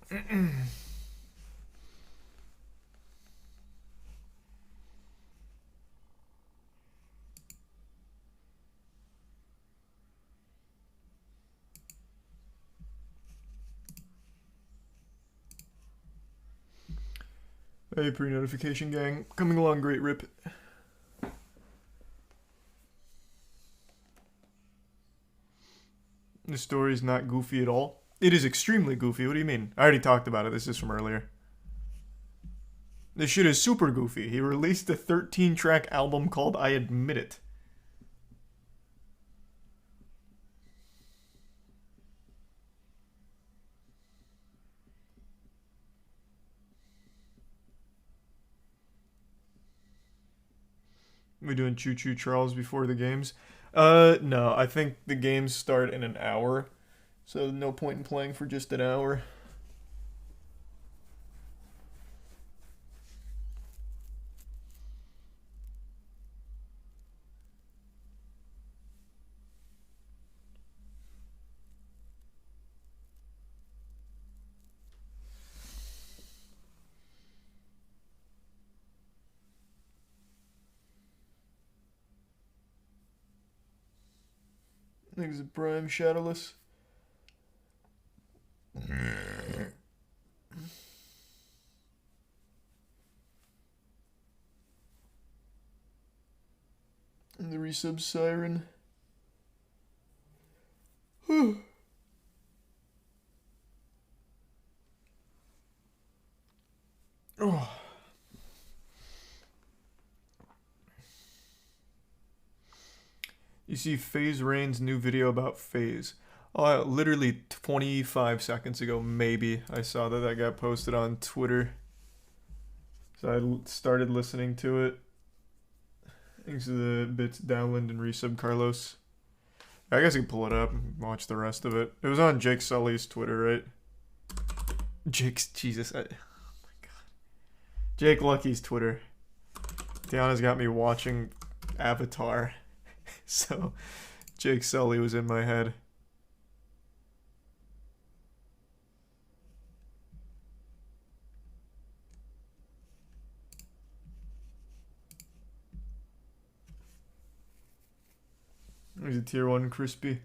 Hey, pre-notification gang. Coming along great, Rip. The story's not goofy at all. It is extremely goofy. What do you mean? I already talked about it. This is from earlier. This shit is super goofy. He released a 13-track album called I Admit It. We doing Choo Choo Charles before the games? No. I think the games start in an hour, so no point in playing for just an hour. Thanks, Prime Shadowless. And the resub siren. Oh. You see FaZe Rain's new video about FaZe. Literally 25 seconds ago, maybe, I saw that got posted on Twitter. So I started listening to it. Thanks to the bits Dowland and resub Carlos. I guess I can pull it up and watch the rest of it. It was on Jake Sully's Twitter, right? Jake's, Jesus. Oh my god. Jake Lucky's Twitter. Tiana's got me watching Avatar. So, Jake Sully was in my head. There's a tier 1 crispy.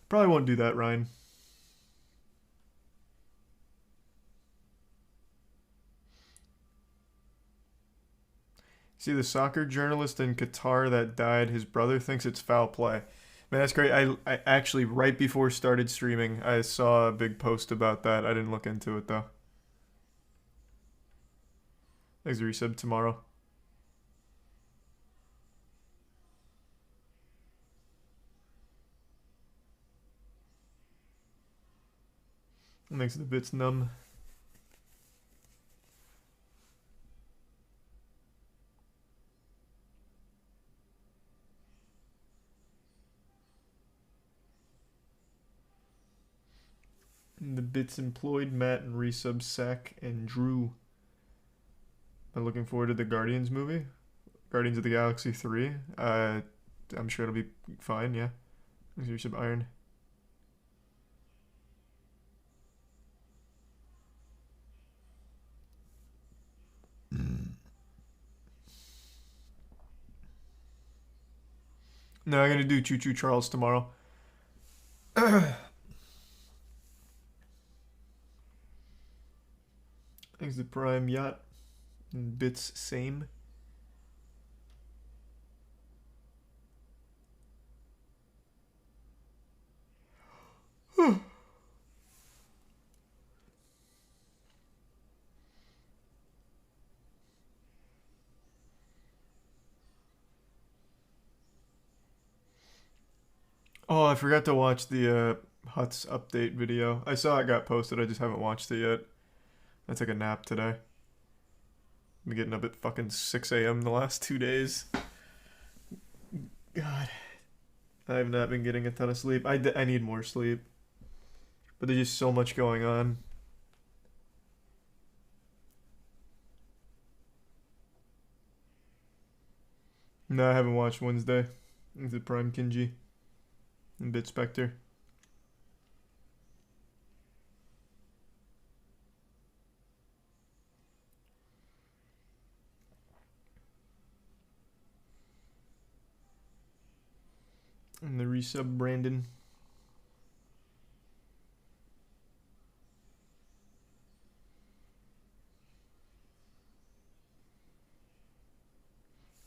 Probably won't do that, Ryan. See, the soccer journalist in Qatar that died, his brother thinks it's foul play. Man, that's great. I actually, right before started streaming, I saw a big post about that. I didn't look into it, though. Thanks, resub tomorrow. Makes the bits numb. And the bits employed Matt and resub Sack and Drew. I'm looking forward to the Guardians movie. Guardians of the Galaxy 3. I'm sure it'll be fine, yeah. Thanks, resub Iron. No, I'm gonna do Choo Choo Charles tomorrow. Thanks to Prime Yacht. And bits same. Oh, I forgot to watch the Huts update video. I saw it got posted, I just haven't watched it yet. I took a nap today. Been getting up at fucking 6 a.m. the last 2 days. God. I have not been getting a ton of sleep. I need more sleep. But there's just so much going on. No, I haven't watched Wednesday. It's a Prime Kinji. And Bit Spectre. And the resub Brandon.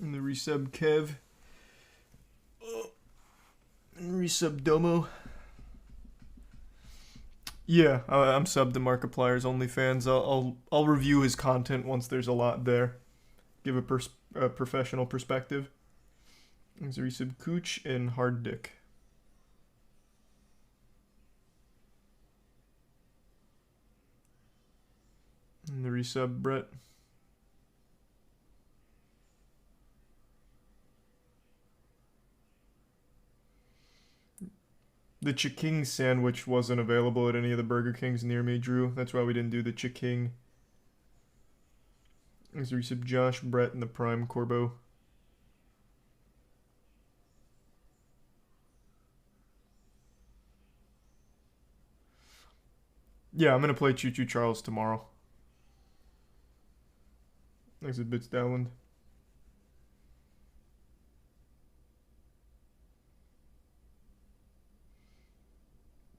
And the resub Kev. And resub Domo. Yeah, I'm subbed to Markiplier's OnlyFans. I'll review his content once there's a lot there. Give a professional perspective. There's a resub Cooch and Hard Dick. And the resub Brett. The Chiking sandwich wasn't available at any of the Burger Kings near me, Drew. That's why we didn't do the Chiking. There's a resub Josh, Brett, and the Prime Corbo. Yeah, I'm gonna play Choo Choo Charles tomorrow. Thanks a Bits Dowland.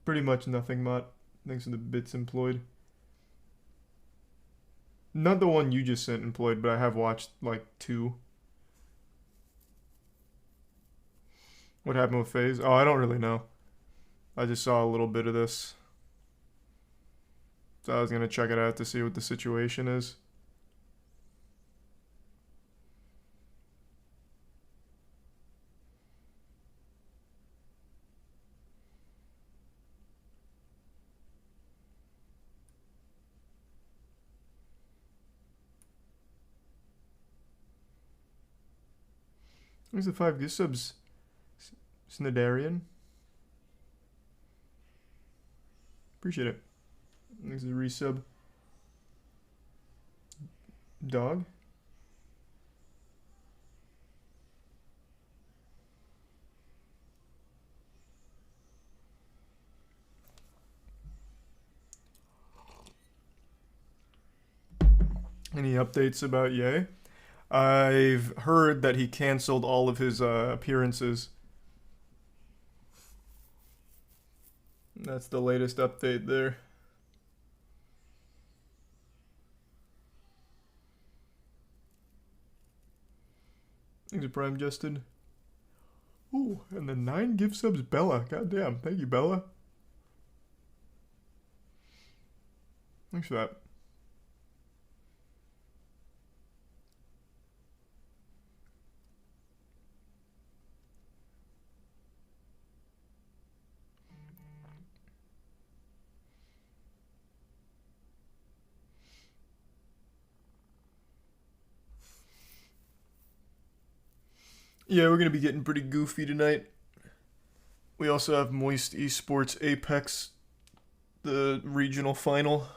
Pretty much nothing, Mott. Thanks for the bits employed. Not the one you just sent employed, but I have watched like 2. What happened with FaZe? Oh, I don't really know. I just saw a little bit of this. So I was gonna check it out to see what the situation is. There's the 5 gift subs. Snidarian. Appreciate it. There's a resub. Dog. Any updates about Ye? I've heard that he canceled all of his appearances. That's the latest update there. Thanks, Prime Justin. Ooh, and the 9 gift subs, Bella. Goddamn, thank you, Bella. Thanks for that. Yeah, we're going to be getting pretty goofy tonight. We also have Moist Esports Apex, the regional final.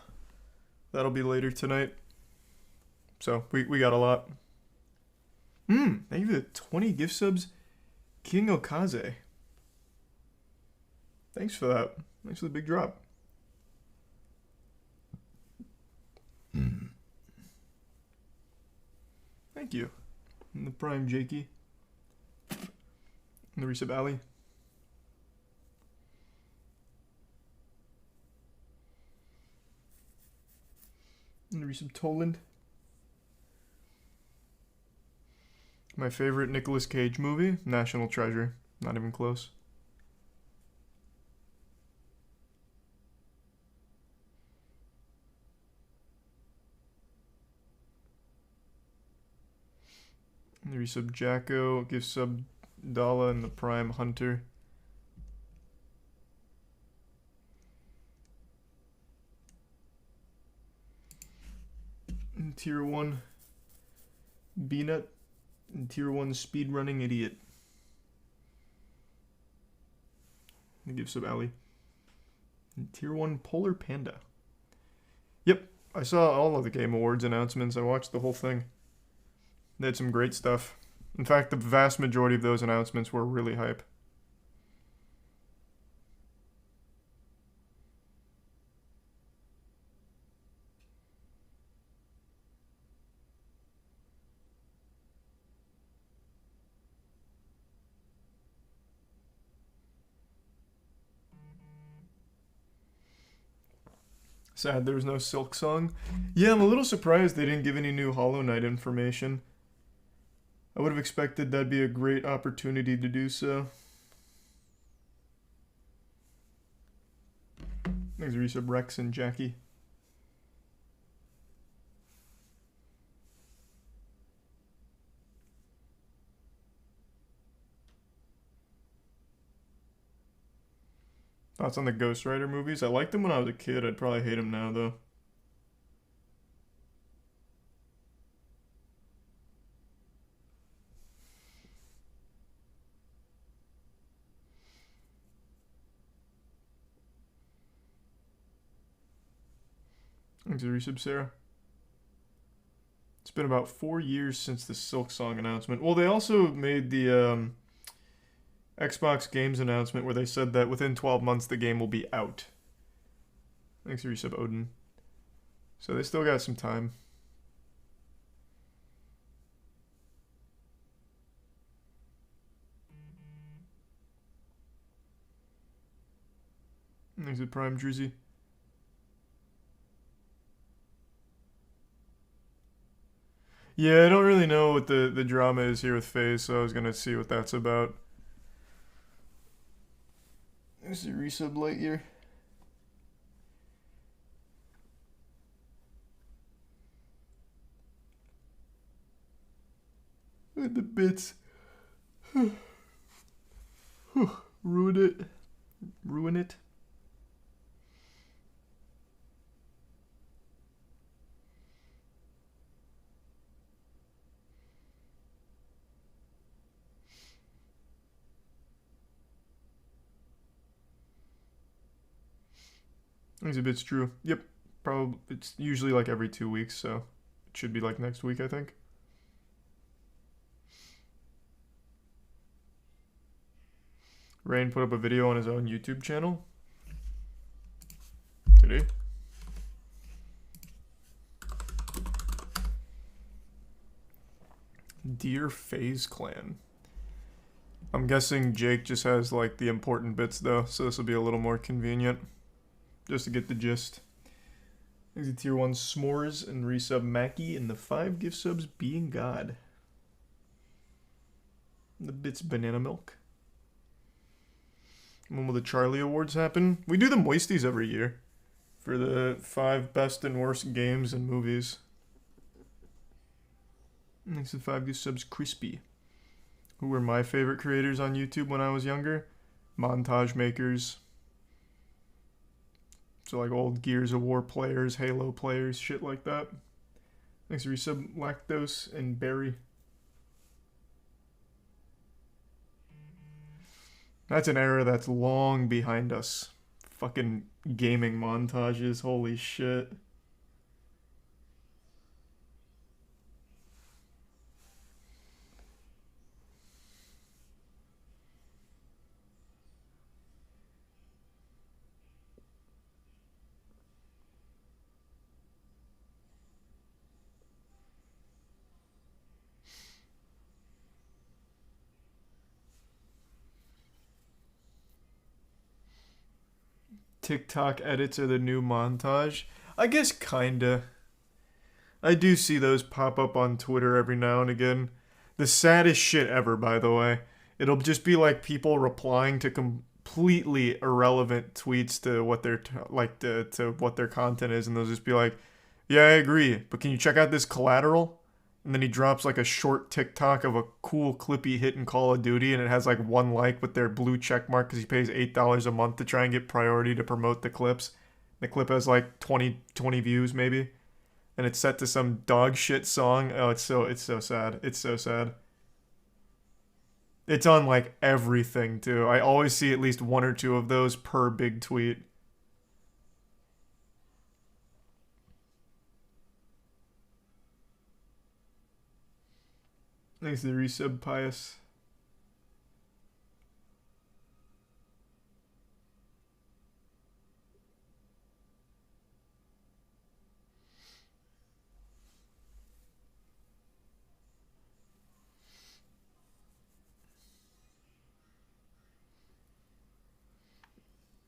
That'll be later tonight. So, we got a lot. Thank you for the 20 gift subs, King Okaze. Thanks for that. Thanks for the big drop. Thank you. And the Prime Jakey. And the resub Ali. And the resub Toland. My favorite Nicolas Cage movie, National Treasure. Not even close. And the resub Jacko, gift sub Dala, and the Prime Hunter. And tier 1 B-Nut. And tier 1 speedrunning idiot. And gift sub Ali. And tier 1 Polar Panda. Yep, I saw all of the Game Awards announcements. I watched the whole thing. They had some great stuff. In fact, the vast majority of those announcements were really hype. Sad there was no Silk Song. Yeah, I'm a little surprised they didn't give any new Hollow Knight information. I would have expected that'd be a great opportunity to do so. Thanks, resub Rex and Jackie. Thoughts on the Ghost Rider movies? I liked them when I was a kid. I'd probably hate them now, though. Thanks, resub Sarah. It's been about 4 years since the Silk Song announcement. Well, they also made the Xbox Games announcement where they said that within 12 months the game will be out. Thanks for resub Odin. So they still got some time. Thanks for Prime Drizzy. Yeah, I don't really know what the drama is here with FaZe, so I was gonna see what that's about. There's the resub Lightyear. And the bits. Ruin it. Ruin it. These bits true. Yep. Probably it's usually like every 2 weeks, so it should be like next week, I think. Rain put up a video on his own YouTube channel today. Dear FaZe Clan. I'm guessing Jake just has like the important bits though, so this will be a little more convenient. Just to get the gist. Thanks to tier 1 S'mores and resub Mackie and the 5 gift subs Being God. The bits Banana Milk. When will the Charlie Awards happen? We do the Moisties every year. For the 5 best and worst games and movies. Thanks to 5 gift subs Crispy. Who were my favorite creators on YouTube when I was younger? Montage makers. So like old Gears of War players, Halo players, shit like that. Thanks for resub Lactose and Berry. That's an era that's long behind us. Fucking gaming montages, holy shit. TikTok edits are the new montage. I guess kinda. I do see those pop up on Twitter every now and again. The saddest shit ever, by the way. It'll just be like people replying to completely irrelevant tweets to what their to what their content is, and they'll just be like, "Yeah, I agree, but can you check out this collateral?" And then he drops like a short TikTok of a cool clippy hit in Call of Duty, and it has like 1 like with their blue check mark because he pays $8 a month to try and get priority to promote the clips. The clip has like 20 views maybe, and it's set to some dog shit song. Oh, it's so sad. It's so sad. It's on like everything too. I always see at least 1 or 2 of those per big tweet. Thanks to the resub Pious.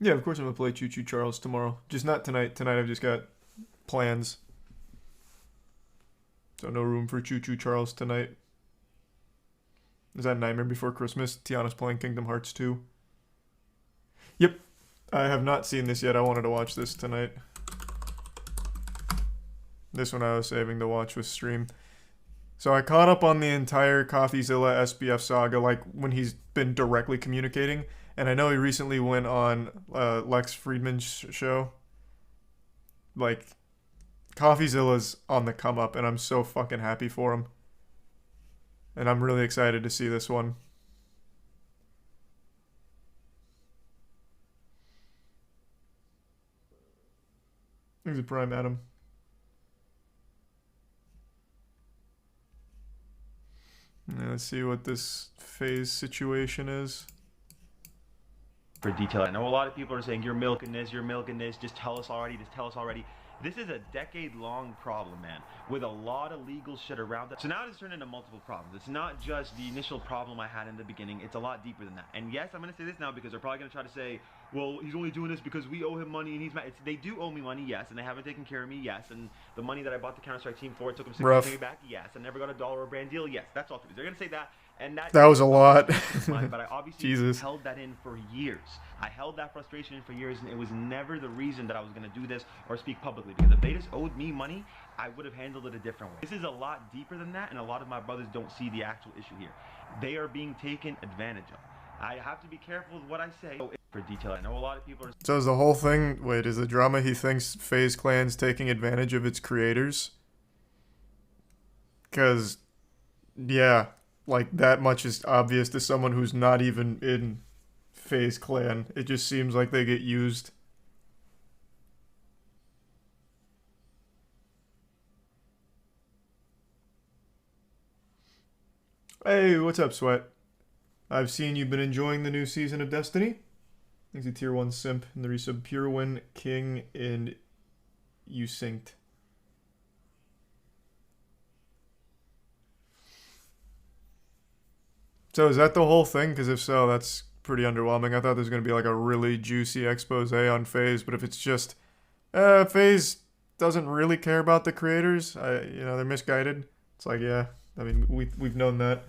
Yeah, of course I'm gonna play Choo Choo Charles tomorrow. Just not tonight. Tonight I've just got plans. So no room for Choo Choo Charles tonight. Is that Nightmare Before Christmas? Tiana's playing Kingdom Hearts 2. Yep. I have not seen this yet. I wanted to watch this tonight. This one I was saving to watch with stream. So I caught up on the entire CoffeeZilla SBF saga, like when he's been directly communicating. And I know he recently went on Lex Friedman's show. Like, CoffeeZilla's on the come up, and I'm so fucking happy for him. And I'm really excited to see this one. Thanks for Prime, Adam. Now let's see what this FaZe situation is. For detail, I know a lot of people are saying you're milking this, just tell us already. This is a decade-long problem, man, with a lot of legal shit around it. So now it's turned into multiple problems. It's not just the initial problem I had in the beginning, it's a lot deeper than that. And yes, I'm gonna say this now because they're probably gonna try to say, well, he's only doing this because we owe him money and he's mad. They do owe me money, yes, and they haven't taken care of me, yes, and the money that I bought the Counter-Strike team for, it took them 6 months to pay me back, yes, I never got $1 or a brand deal, yes, that's all. They're gonna say that. And that was a lot. But I obviously held that in for years. I held that frustration in for years, and it was never the reason that I was going to do this or speak publicly. Because if they just owed me money, I would have handled it a different way. This is a lot deeper than that, and a lot of my brothers don't see the actual issue here. They are being taken advantage of. I have to be careful with what I say. For detail, I know a lot of people are... So is the whole thing... Wait, is the drama he thinks FaZe Clan's taking advantage of its creators? Because, yeah... Like, that much is obvious to someone who's not even in FaZe Clan. It just seems like they get used. Hey, what's up, Sweat? I've seen you've been enjoying the new season of Destiny. Thanks to Tier 1 Simp and the resub Purewin, King, and you synced. So is that the whole thing? Because if so, that's pretty underwhelming. I thought there was going to be like a really juicy expose on FaZe, but if it's just FaZe doesn't really care about the creators, they're misguided. It's like, yeah, I mean, we've known that.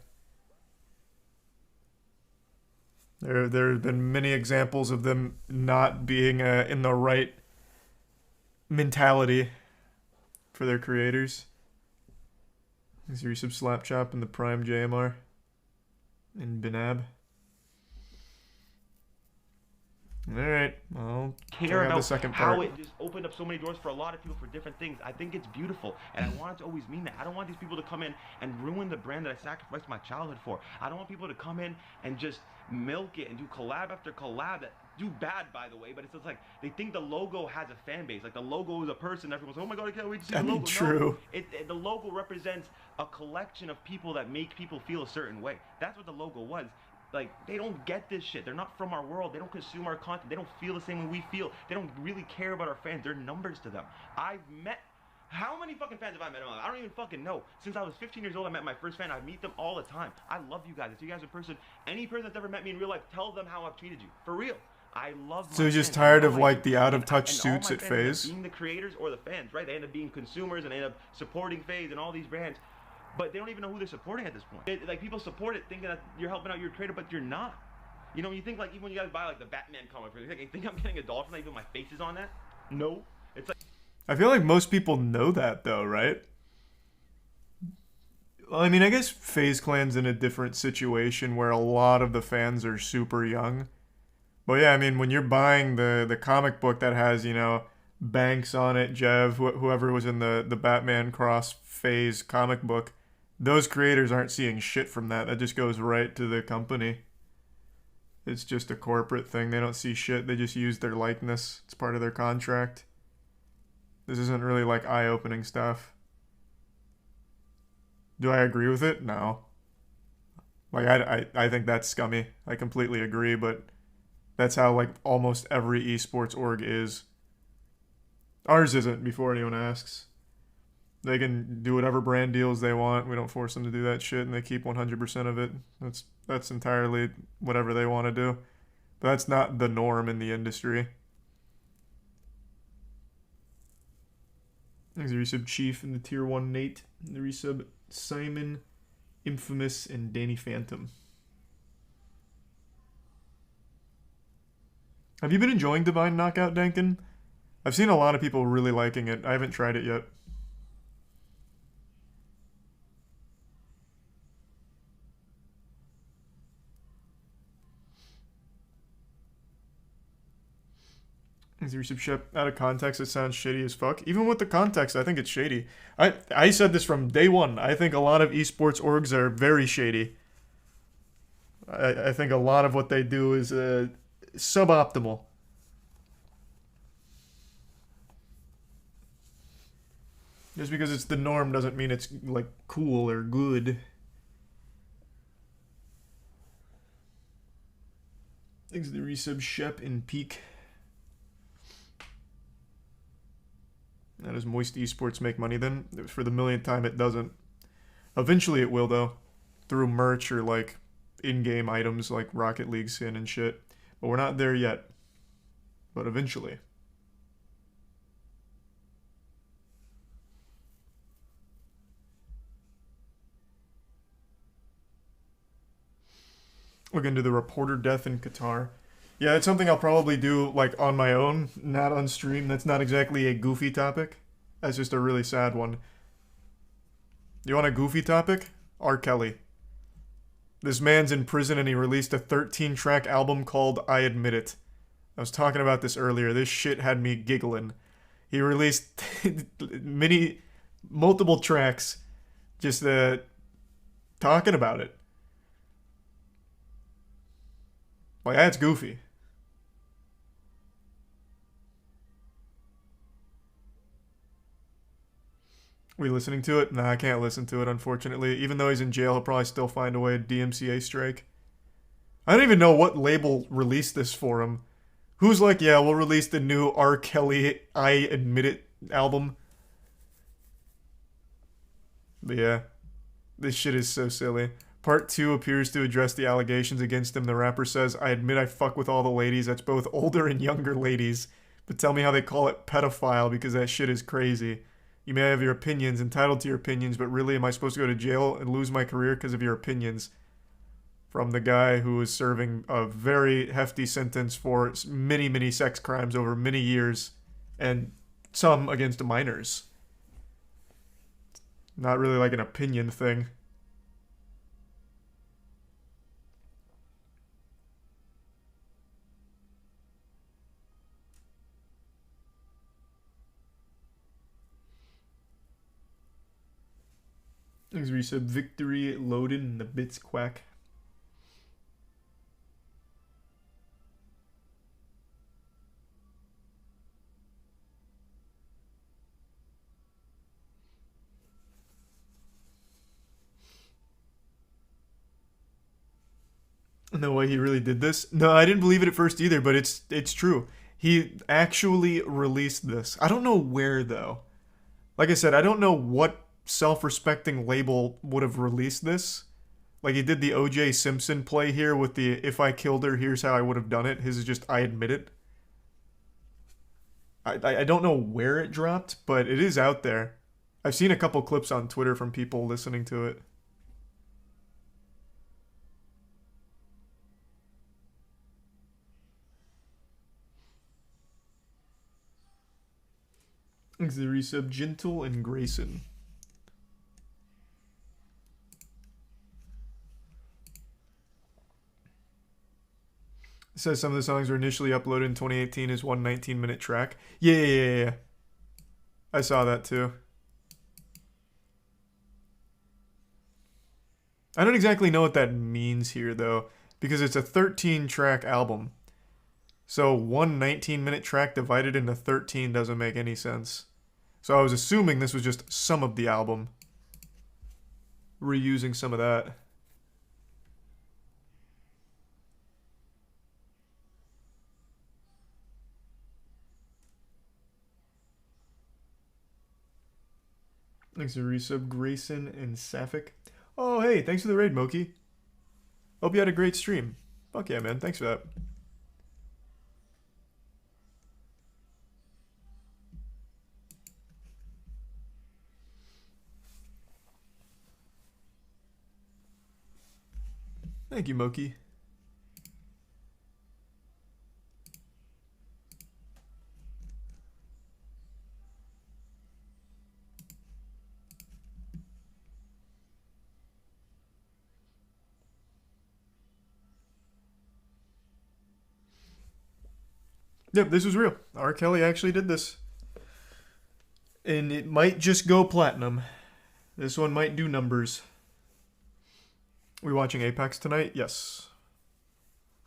There have been many examples of them not being in the right mentality for their creators. Is your resub Slapchop and the Prime JMR? In Benab. Alright, I'll care about the second part. How it just opened up so many doors for a lot of people for different things. I think it's beautiful, and I want it to always mean that. I don't want these people to come in and ruin the brand that I sacrificed my childhood for. I don't want people to come in and just milk it and do collab after collab that do bad, by the way, but it's just like they think the logo has a fan base. Like the logo is a person. Everyone's like, oh my god, I can't wait to see the logo. True. No, the logo represents a collection of people that make people feel a certain way. That's what the logo was. Like, they don't get this shit. They're not from our world. They don't consume our content. They don't feel the same way we feel. They don't really care about our fans. They're numbers to them. I've met... How many fucking fans have I met? I don't even fucking know. Since I was 15 years old, I met my first fan. I meet them all the time. I love you guys. If you guys are in person, any person that's ever met me in real life, tell them how I've treated you. For real. I love my So you're just fans. tired of like the out-of-touch suits at FaZe? FaZe? Being the creators or the fans, right? They end up being consumers and they end up supporting FaZe and all these brands. But they don't even know who they're supporting at this point. Like, people support it thinking that you're helping out your creator, but you're not. You know, you think like even when you guys buy like the Batman comic, you think I'm getting $1 from that even my face is on that? No. It's like... I feel like most people know that though, right? Well, I mean, I guess FaZe Clan's in a different situation where a lot of the fans are super young. But yeah, I mean, when you're buying the comic book that has, you know, Banks on it, Jev, whoever was in the Batman Cross FaZe comic book, those creators aren't seeing shit from that. That just goes right to the company. It's just a corporate thing. They don't see shit. They just use their likeness. It's part of their contract. This isn't really like eye-opening stuff. Do I agree with it? No. Like, I think that's scummy. I completely agree, but that's how like almost every esports org is. Ours isn't, before anyone asks. They can do whatever brand deals they want. We don't force them to do that shit, and they keep 100% of it. That's entirely whatever they want to do. But that's not the norm in the industry. Thanks the resub Chief and the tier 1 Nate. The resub Simon, Infamous, and Danny Phantom. Have you been enjoying Divine Knockout, Dankin? I've seen a lot of people really liking it. I haven't tried it yet. Shep, out of context, it sounds shady as fuck. Even with the context, I think it's shady. I said this from day one. I think a lot of esports orgs are very shady. I think a lot of what they do is suboptimal. Just because it's the norm doesn't mean it's like cool or good. Thanks to the resub Shep in Peak. How does Moist Esports make money then? For the millionth time, it doesn't. Eventually it will, though. Through merch or, like, in-game items like Rocket League skin and shit. But we're not there yet. But eventually. Look into the reporter death in Qatar. Yeah, it's something I'll probably do, like, on my own, not on stream. That's not exactly a goofy topic. That's just a really sad one. You want a goofy topic? R. Kelly. This man's in prison and he released a 13-track album called I Admit It. I was talking about this earlier. This shit had me giggling. He released multiple tracks just talking about it. Like, that's goofy. We listening to it? Nah, I can't listen to it, unfortunately. Even though he's in jail, he'll probably still find a way to DMCA strike. I don't even know what label released this for him. Who's like, yeah, we'll release the new R. Kelly I Admit It album. But yeah, this shit is so silly. Part 2 appears to address the allegations against him. The rapper says, I admit I fuck with all the ladies. That's both older and younger ladies. But tell me how they call it pedophile because that shit is crazy. You may have your opinions, entitled to your opinions, but really am I supposed to go to jail and lose my career because of your opinions? From the guy who is serving a very hefty sentence for many, many sex crimes over many years, and some against minors. Not really like an opinion thing. Thanks, resub. Victory loaded and the bits quack. No way he really did this. No, I didn't believe it at first either, but it's true. He actually released this. I don't know where though. Like I said, I don't know what self-respecting label would have released this. Like he did the O.J. Simpson play here with the if I killed her, here's how I would have done it. His is just I admit it. I don't know where it dropped, but it is out there. I've seen a couple clips on Twitter from people listening to it. Thanks to the resub, Gentle and Grayson. It says some of the songs were initially uploaded in 2018 as one 19-minute track. Yeah. I saw that too. I don't exactly know what that means here though, because it's a 13-track album. So one 19-minute track divided into 13 doesn't make any sense. So I was assuming this was just some of the album. Reusing some of that. Thanks to resub Grayson and Sapphic. Oh, hey, thanks for the raid, Moki. Hope you had a great stream. Fuck yeah, man. Thanks for that. Thank you, Moki. Yep, this was real. R. Kelly actually did this. And it might just go platinum. This one might do numbers. We watching Apex tonight? Yes.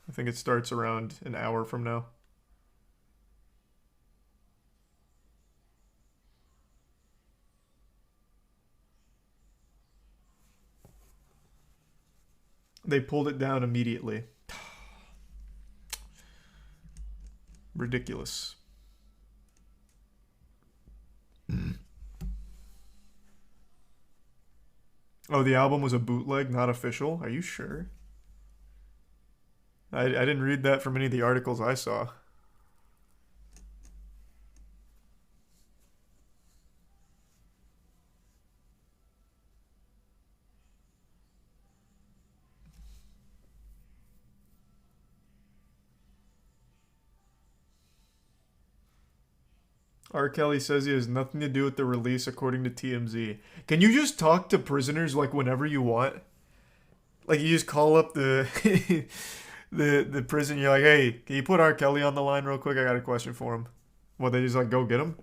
I think it starts around an hour from now. They pulled it down immediately. Ridiculous. Oh, the album was a bootleg, not official? Are you sure? I didn't read that from any of the articles I saw. R. Kelly says he has nothing to do with the release, according to TMZ. Can you just talk to prisoners like whenever you want? Like you just call up the the prison. You're like, hey, can you put R. Kelly on the line real quick? I got a question for him. What, they just like go get him?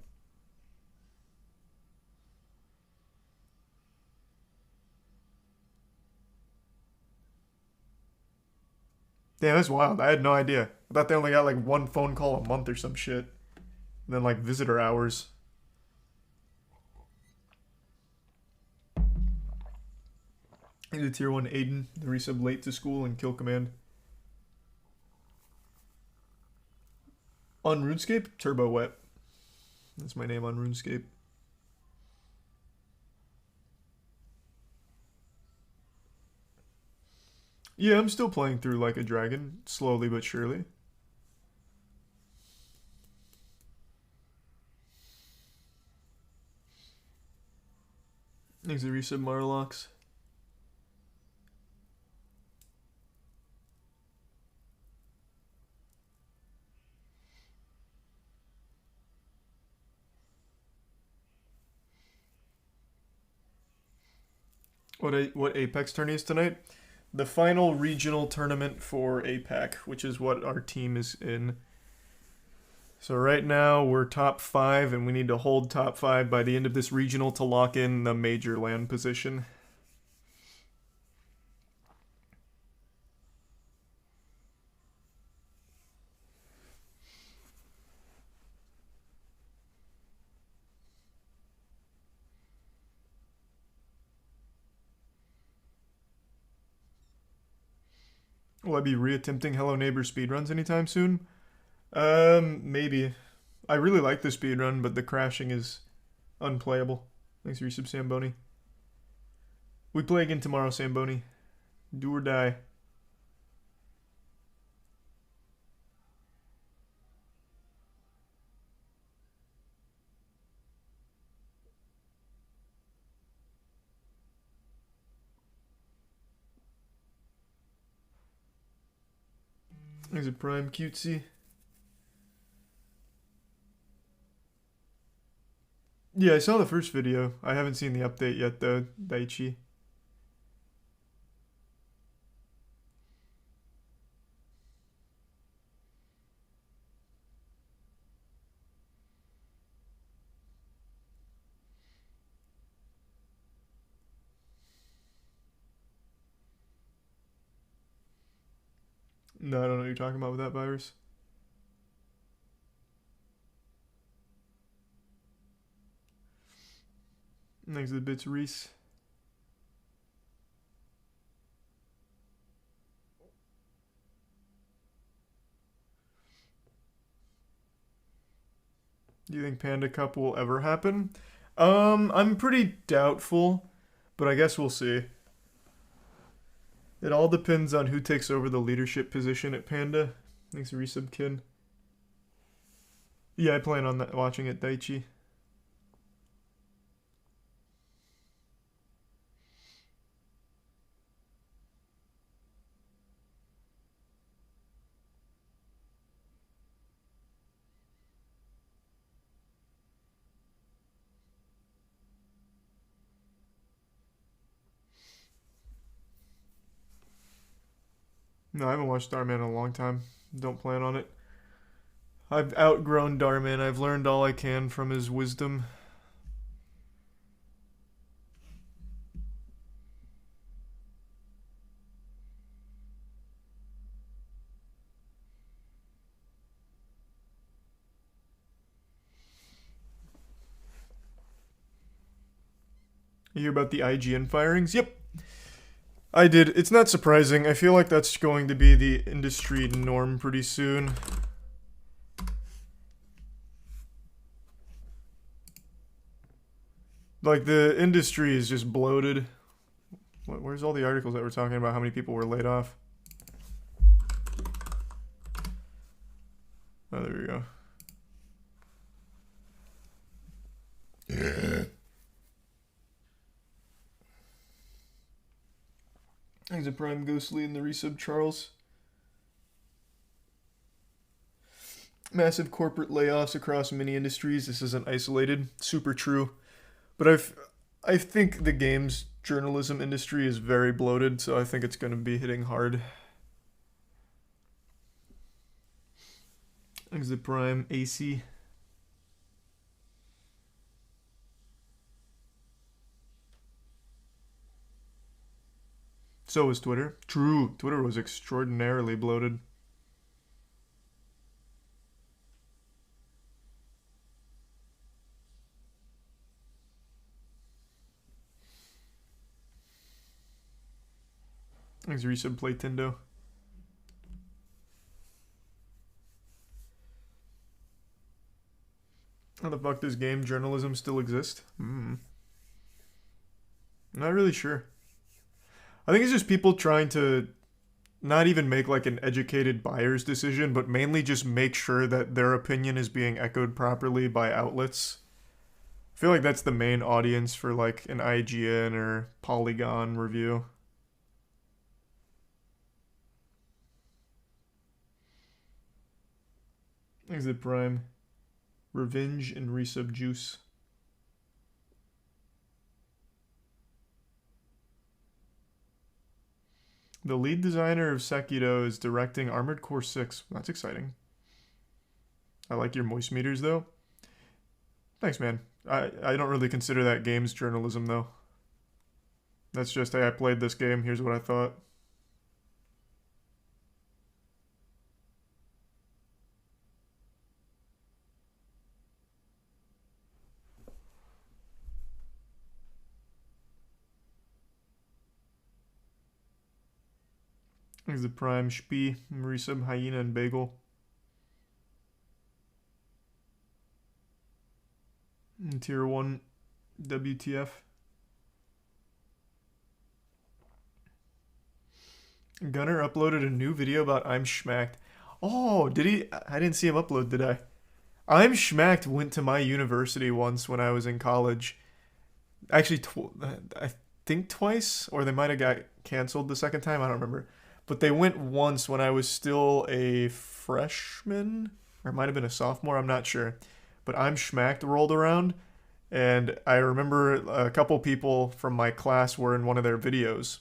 Damn, that's wild. I had no idea. I thought they only got like one phone call a month or some shit. And then like visitor hours. He's a tier 1 Aiden, the resub late to school and kill command. On RuneScape, Turbo Wet. That's my name on RuneScape. Yeah, I'm still playing through Like a Dragon, slowly but surely. Thanks to resub Marlox. What Apex tourney is tonight? The final regional tournament for APAC, which is what our team is in. So right now we're top 5, and we need to hold top 5 by the end of this regional to lock in the major land position. Will I be reattempting Hello Neighbor speedruns anytime soon? Maybe. I really like the speedrun, but the crashing is unplayable. Thanks for your sub, Samboni. We play again tomorrow, Samboni. Do or die. Is it Prime Cutesy? Yeah, I saw the first video. I haven't seen the update yet, though, Daichi. No, I don't know what you're talking about with that virus. Thanks to the bits, Reese. Do you think Panda Cup will ever happen? I'm pretty doubtful, but I guess we'll see. It all depends on who takes over the leadership position at Panda. Thanks for resub, Kin. Yeah, I plan on that, watching it, Daichi. No, I haven't watched Dhar Mann in a long time. Don't plan on it. I've outgrown Dhar Mann. I've learned all I can from his wisdom. You hear about the IGN firings? Yep. I did. It's not surprising. I feel like that's going to be the industry norm pretty soon. Like, the industry is just bloated. Where's all the articles that were talking about how many people were laid off? Oh, there we go. Yeah. Thanks a Prime Ghostly in the resub, Charles. Massive corporate layoffs across many industries. This isn't isolated. Super true. But I think the games journalism industry is very bloated, so I think it's going to be hitting hard. Thanks to Prime AC. So was Twitter. True, Twitter was extraordinarily bloated. Thanks, resub Playtendo. How the fuck does game journalism still exist? Not really sure. I think it's just people trying to not even make like an educated buyer's decision, but mainly just make sure that their opinion is being echoed properly by outlets. I feel like that's the main audience for like an IGN or Polygon review. Exit Prime. Revenge and resub Juice. The lead designer of Sekiro is directing Armored Core 6. That's exciting. I like your moist meters, though. Thanks, man. I don't really consider that games journalism, though. That's just, hey, I played this game. Here's what I thought. There's the Prime Spee, resub Hyena and Bagel. And Tier 1 WTF. Gunner uploaded a new video about I'm Schmacked. Oh, did he? I didn't see him upload, did I? I'm Schmacked went to my university once when I was in college. Actually, I think twice, or they might have got canceled the second time. I don't remember. But they went once when I was still a freshman, or it might have been a sophomore, I'm not sure. But I'm Schmacked rolled around, and I remember a couple people from my class were in one of their videos.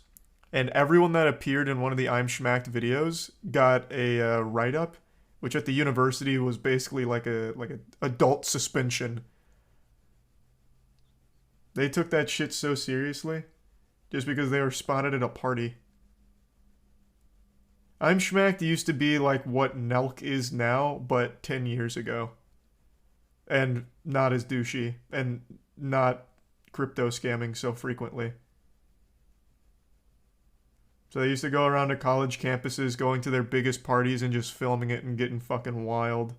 And everyone that appeared in one of the I'm Schmacked videos got a write-up, which at the university was basically like a adult suspension. They took that shit so seriously, just because they were spotted at a party. I'm Schmacked used to be like what Nelk is now, but 10 years ago. And not as douchey, and not crypto scamming so frequently. So they used to go around to college campuses, going to their biggest parties and just filming it and getting fucking wild.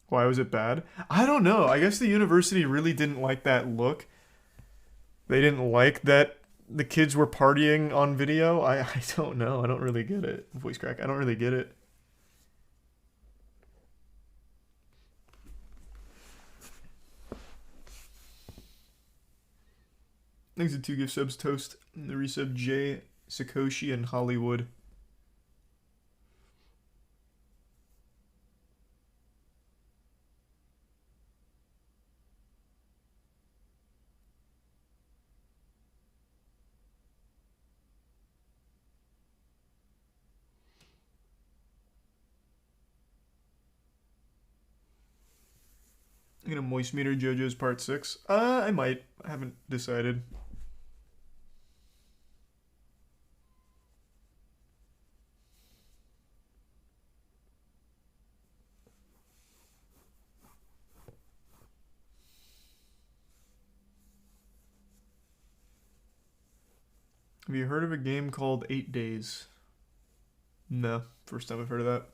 Why was it bad? I don't know. I guess the university really didn't like that look. They didn't like that the kids were partying on video. I don't know. I don't really get it. Voice crack. I don't really get it. Thanks to 2 gift subs, Toast. The resub Jay, Sakoshi, and Hollywood. You gonna moist meter JoJo's Part 6? I might. I haven't decided. Have you heard of a game called 8 Days? No, first time I've heard of that.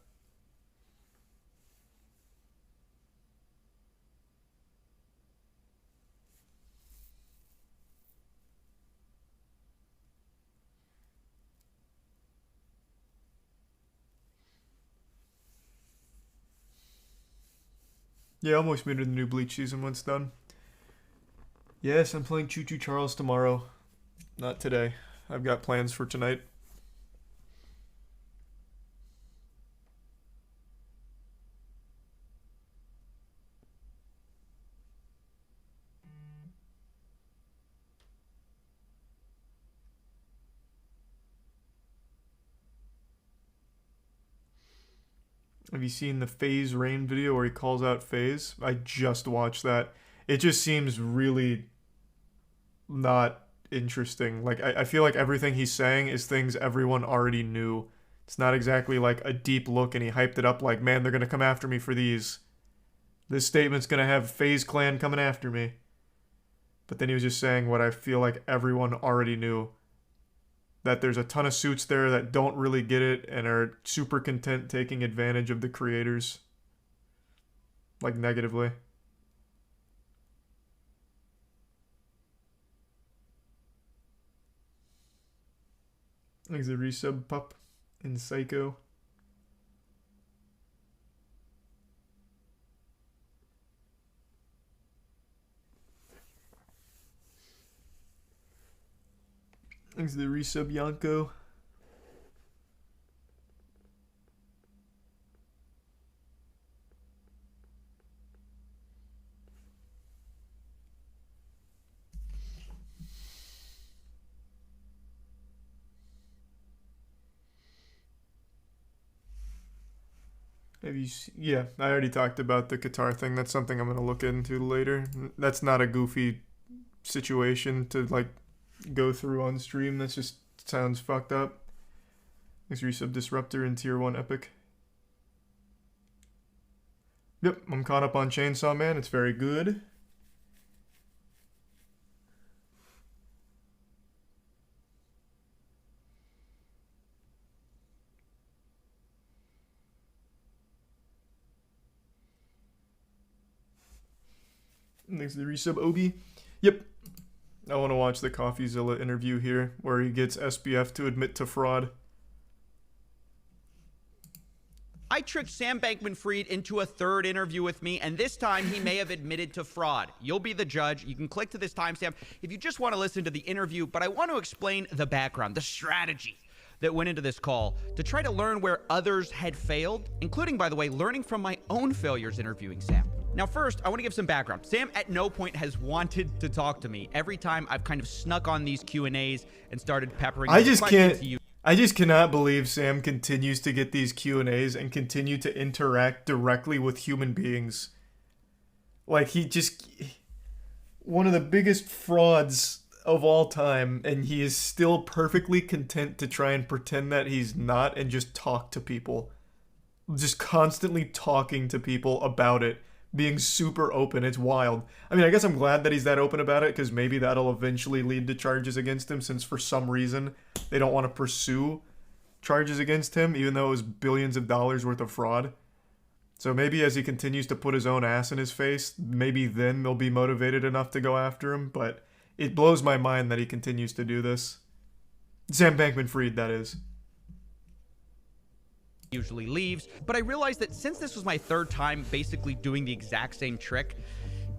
Yeah, I'll moist meter the new Bleach season when it's done. Yes, I'm playing Choo Choo Charles tomorrow. Not today. I've got plans for tonight. Have you seen the FaZe Rain video where he calls out FaZe? I just watched that. It just seems really not interesting. Like, I feel like everything he's saying is things everyone already knew. It's not exactly like a deep look, and he hyped it up like, man, they're going to come after me for these. This statement's going to have FaZe Clan coming after me. But then he was just saying what I feel like everyone already knew. That there's a ton of suits there that don't really get it and are super content taking advantage of the creators. Like, negatively. Thanks the resub pup in Psycho. Thanks the resub Yanko. Have you yeah, I already talked about the Qatar thing. That's something I'm going to look into later. That's not a goofy situation to, like, go through on stream. That just sounds fucked up. Thanks resub Disruptor in Tier 1 Epic. Yep, I'm caught up on Chainsaw Man. It's very good. Thanks to the resub Obi. Yep. I want to watch the CoffeeZilla interview here where he gets SBF to admit to fraud. I tricked Sam Bankman-Fried into a third interview with me, and this time he may have admitted to fraud. You'll be the judge. You can click to this timestamp if you just want to listen to the interview, but I want to explain the background, the strategy that went into this call to try to learn where others had failed, including, by the way, learning from my own failures interviewing Sam. Now, first, I want to give some background. Sam at no point has wanted to talk to me. Every time I've kind of snuck on these Q&As and started peppering I just cannot believe Sam continues to get these Q&As and continue to interact directly with human beings. Like, one of the biggest frauds of all time, and he is still perfectly content to try and pretend that he's not and just talk to people. Just constantly talking to people about it. Being super open. It's wild. I mean, I guess I'm glad that he's that open about it, because maybe that'll eventually lead to charges against him, since for some reason they don't want to pursue charges against him, even though it was billions of dollars worth of fraud. So maybe as he continues to put his own ass in his face, maybe then they'll be motivated enough to go after him, but it blows my mind that he continues to do this. Sam Bankman-Fried, that is. Usually leaves, but I realized that since this was my third time basically doing the exact same trick,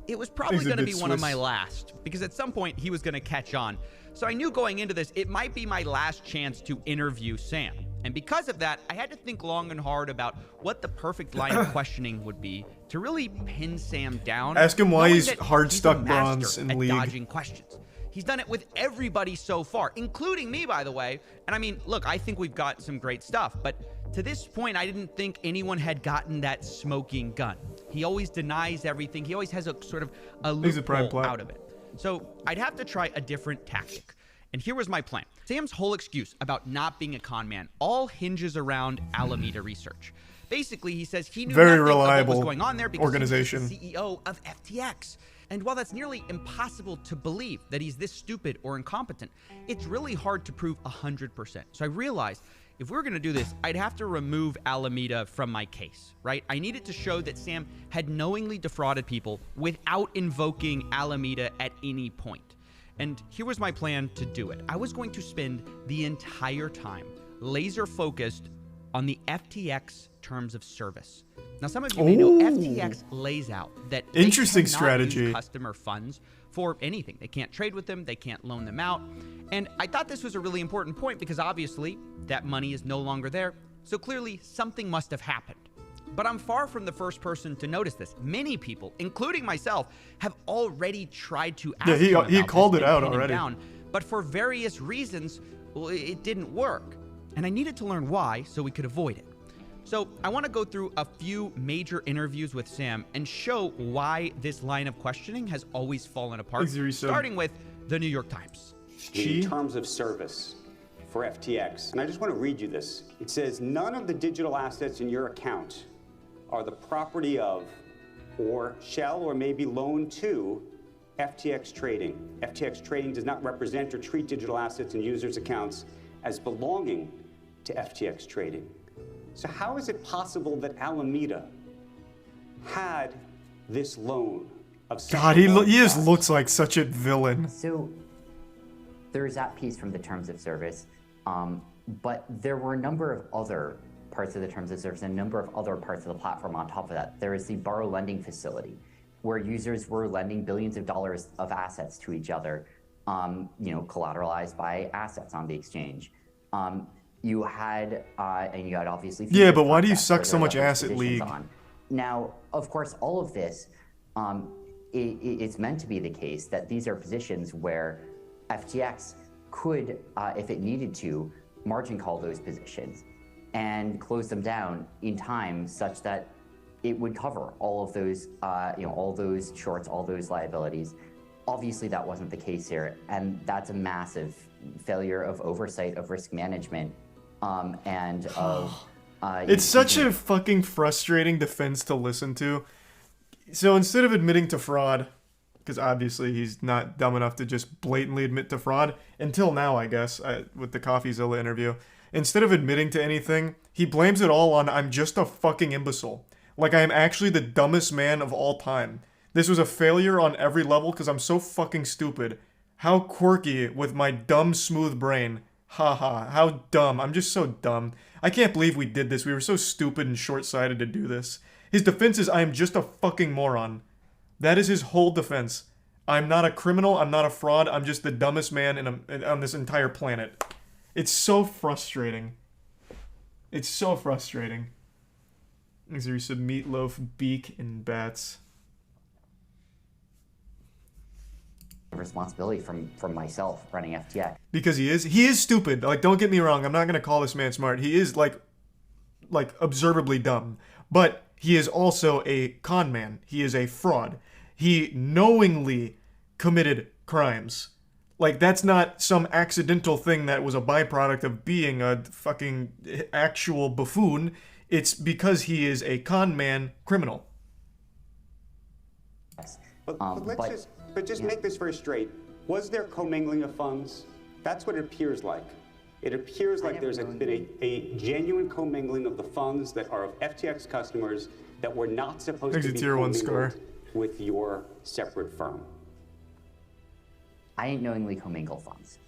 it was probably going to be one of my last, because at some point he was going to catch on. So I knew going into this, it might be my last chance to interview Sam. And because of that, I had to think long and hard about what the perfect line of questioning would be to really pin Sam down. Ask him why he's hard stuck bronze in League. Dodging questions. He's done it with everybody so far, including me, by the way. And I mean, look, I think we've got some great stuff, but To this point, I didn't think anyone had gotten that smoking gun. He always denies everything. He always has a sort of a loophole out of it. So I'd have to try a different tactic. And here was my plan. Sam's whole excuse about not being a con man all hinges around Alameda Research. Basically, he says he knew very nothing reliable of what was going on there because organization. he was the CEO of FTX. And while that's nearly impossible to believe that he's this stupid or incompetent, it's really hard to prove 100%. So I realized if we were going to do this, I'd have to remove Alameda from my case, right? I needed to show that Sam had knowingly defrauded people without invoking Alameda at any point. And here was my plan to do it. I was going to spend the entire time laser focused on the FTX terms of service. Now, some of you may know FTX lays out that interesting they cannot strategy. use customer funds for anything. They can't trade with them. They can't loan them out. And I thought this was a really important point because obviously that money is no longer there. So clearly something must have happened. But I'm far from the first person to notice this. Many people, including myself, have already tried to ask him about he called this it and out pin him already. down, but for various reasons, well, it didn't work. And I needed to learn why so we could avoid it. So I want to go through a few major interviews with Sam and show why this line of questioning has always fallen apart, starting with the New York Times. In terms of service for FTX, and I just want to read you this. It says, none of the digital assets in your account are the property of or shall or may be loaned to FTX Trading. FTX Trading does not represent or treat digital assets in users' accounts as belonging to FTX Trading. So how is it possible that Alameda had this loan of God, he just looks like such a villain. So there's that piece from the terms of service, but there were a number of other parts of the terms of service and a number of other parts of the platform on top of that. There is the borrow lending facility, where users were lending billions of dollars of assets to each other, collateralized by assets on the exchange. You had obviously. Yeah, but why do you suck so much asset league? Now, of course, all of this, it's meant to be the case that these are positions where FTX could, if it needed to, margin call those positions and close them down in time such that it would cover all of those, all those shorts, all those liabilities. Obviously, that wasn't the case here, and that's a massive failure of oversight, of risk management, and of. It's such a fucking frustrating defense to listen to. So instead of admitting to fraud, because obviously he's not dumb enough to just blatantly admit to fraud, until now, I guess, with the CoffeeZilla interview, instead of admitting to anything, he blames it all on I'm just a fucking imbecile. Like I am actually the dumbest man of all time. This was a failure on every level because I'm so fucking stupid. How quirky with my dumb, smooth brain. Haha, how dumb. I'm just so dumb. I can't believe we did this. We were so stupid and short-sighted to do this. His defense is I am just a fucking moron. That is his whole defense. I'm not a criminal. I'm not a fraud. I'm just the dumbest man on this entire planet. It's so frustrating. It's so frustrating. There's some meatloaf, beak, and bats. Responsibility from myself running FTX. Because he is stupid. Like, don't get me wrong. I'm not gonna call this man smart. He is like observably dumb. But he is also a con man. He is a fraud. He knowingly committed crimes. Like, that's not some accidental thing that was a byproduct of being a fucking actual buffoon. It's because he is a con man criminal. But just make this very straight. Was there commingling of funds? That's what it appears like. It appears like there's been a genuine commingling of the funds that are of FTX customers that were not supposed to be commingled with your separate firm. I ain't knowingly commingle funds.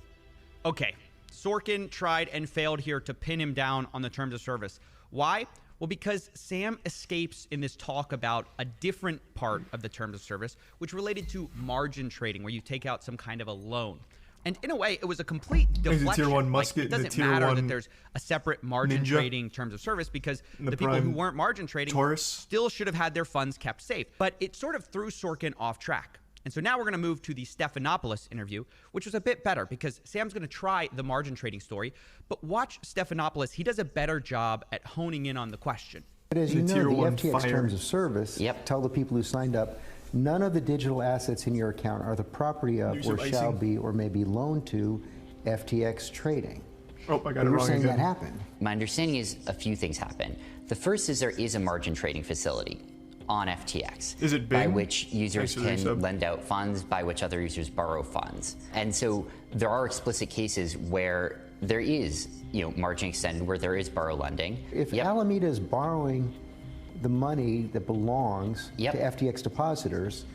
Okay, Sorkin tried and failed here to pin him down on the terms of service. Why? Well, because Sam escapes in this talk about a different part of the terms of service, which related to margin trading, where you take out some kind of a loan. And in a way, it was a complete deflection. Tier 1 musket, it doesn't matter that there's a separate margin trading terms of service because the people who weren't margin trading still should have had their funds kept safe. But it sort of threw Sorkin off track. And so now we're going to move to the Stephanopoulos interview, which was a bit better because Sam's going to try the margin trading story. But watch Stephanopoulos. He does a better job at honing in on the question. But as you The know, tier the one FTX fire. terms of service Yep. tell the people who signed up, none of the digital assets in your account are the property of Use or of shall icing. be or may be loaned to FTX trading. Oh, I got But it you're wrong saying again. that happened. My understanding is a few things happen. The first is there is a margin trading facility on FTX. Is it by Bing? which users Thanks for the can resub. lend out funds, by which other users borrow funds. And so there are explicit cases where there is, margin extended, where there is borrow lending. If Yep. Alameda is borrowing the money that belongs Yep. to FTX depositors,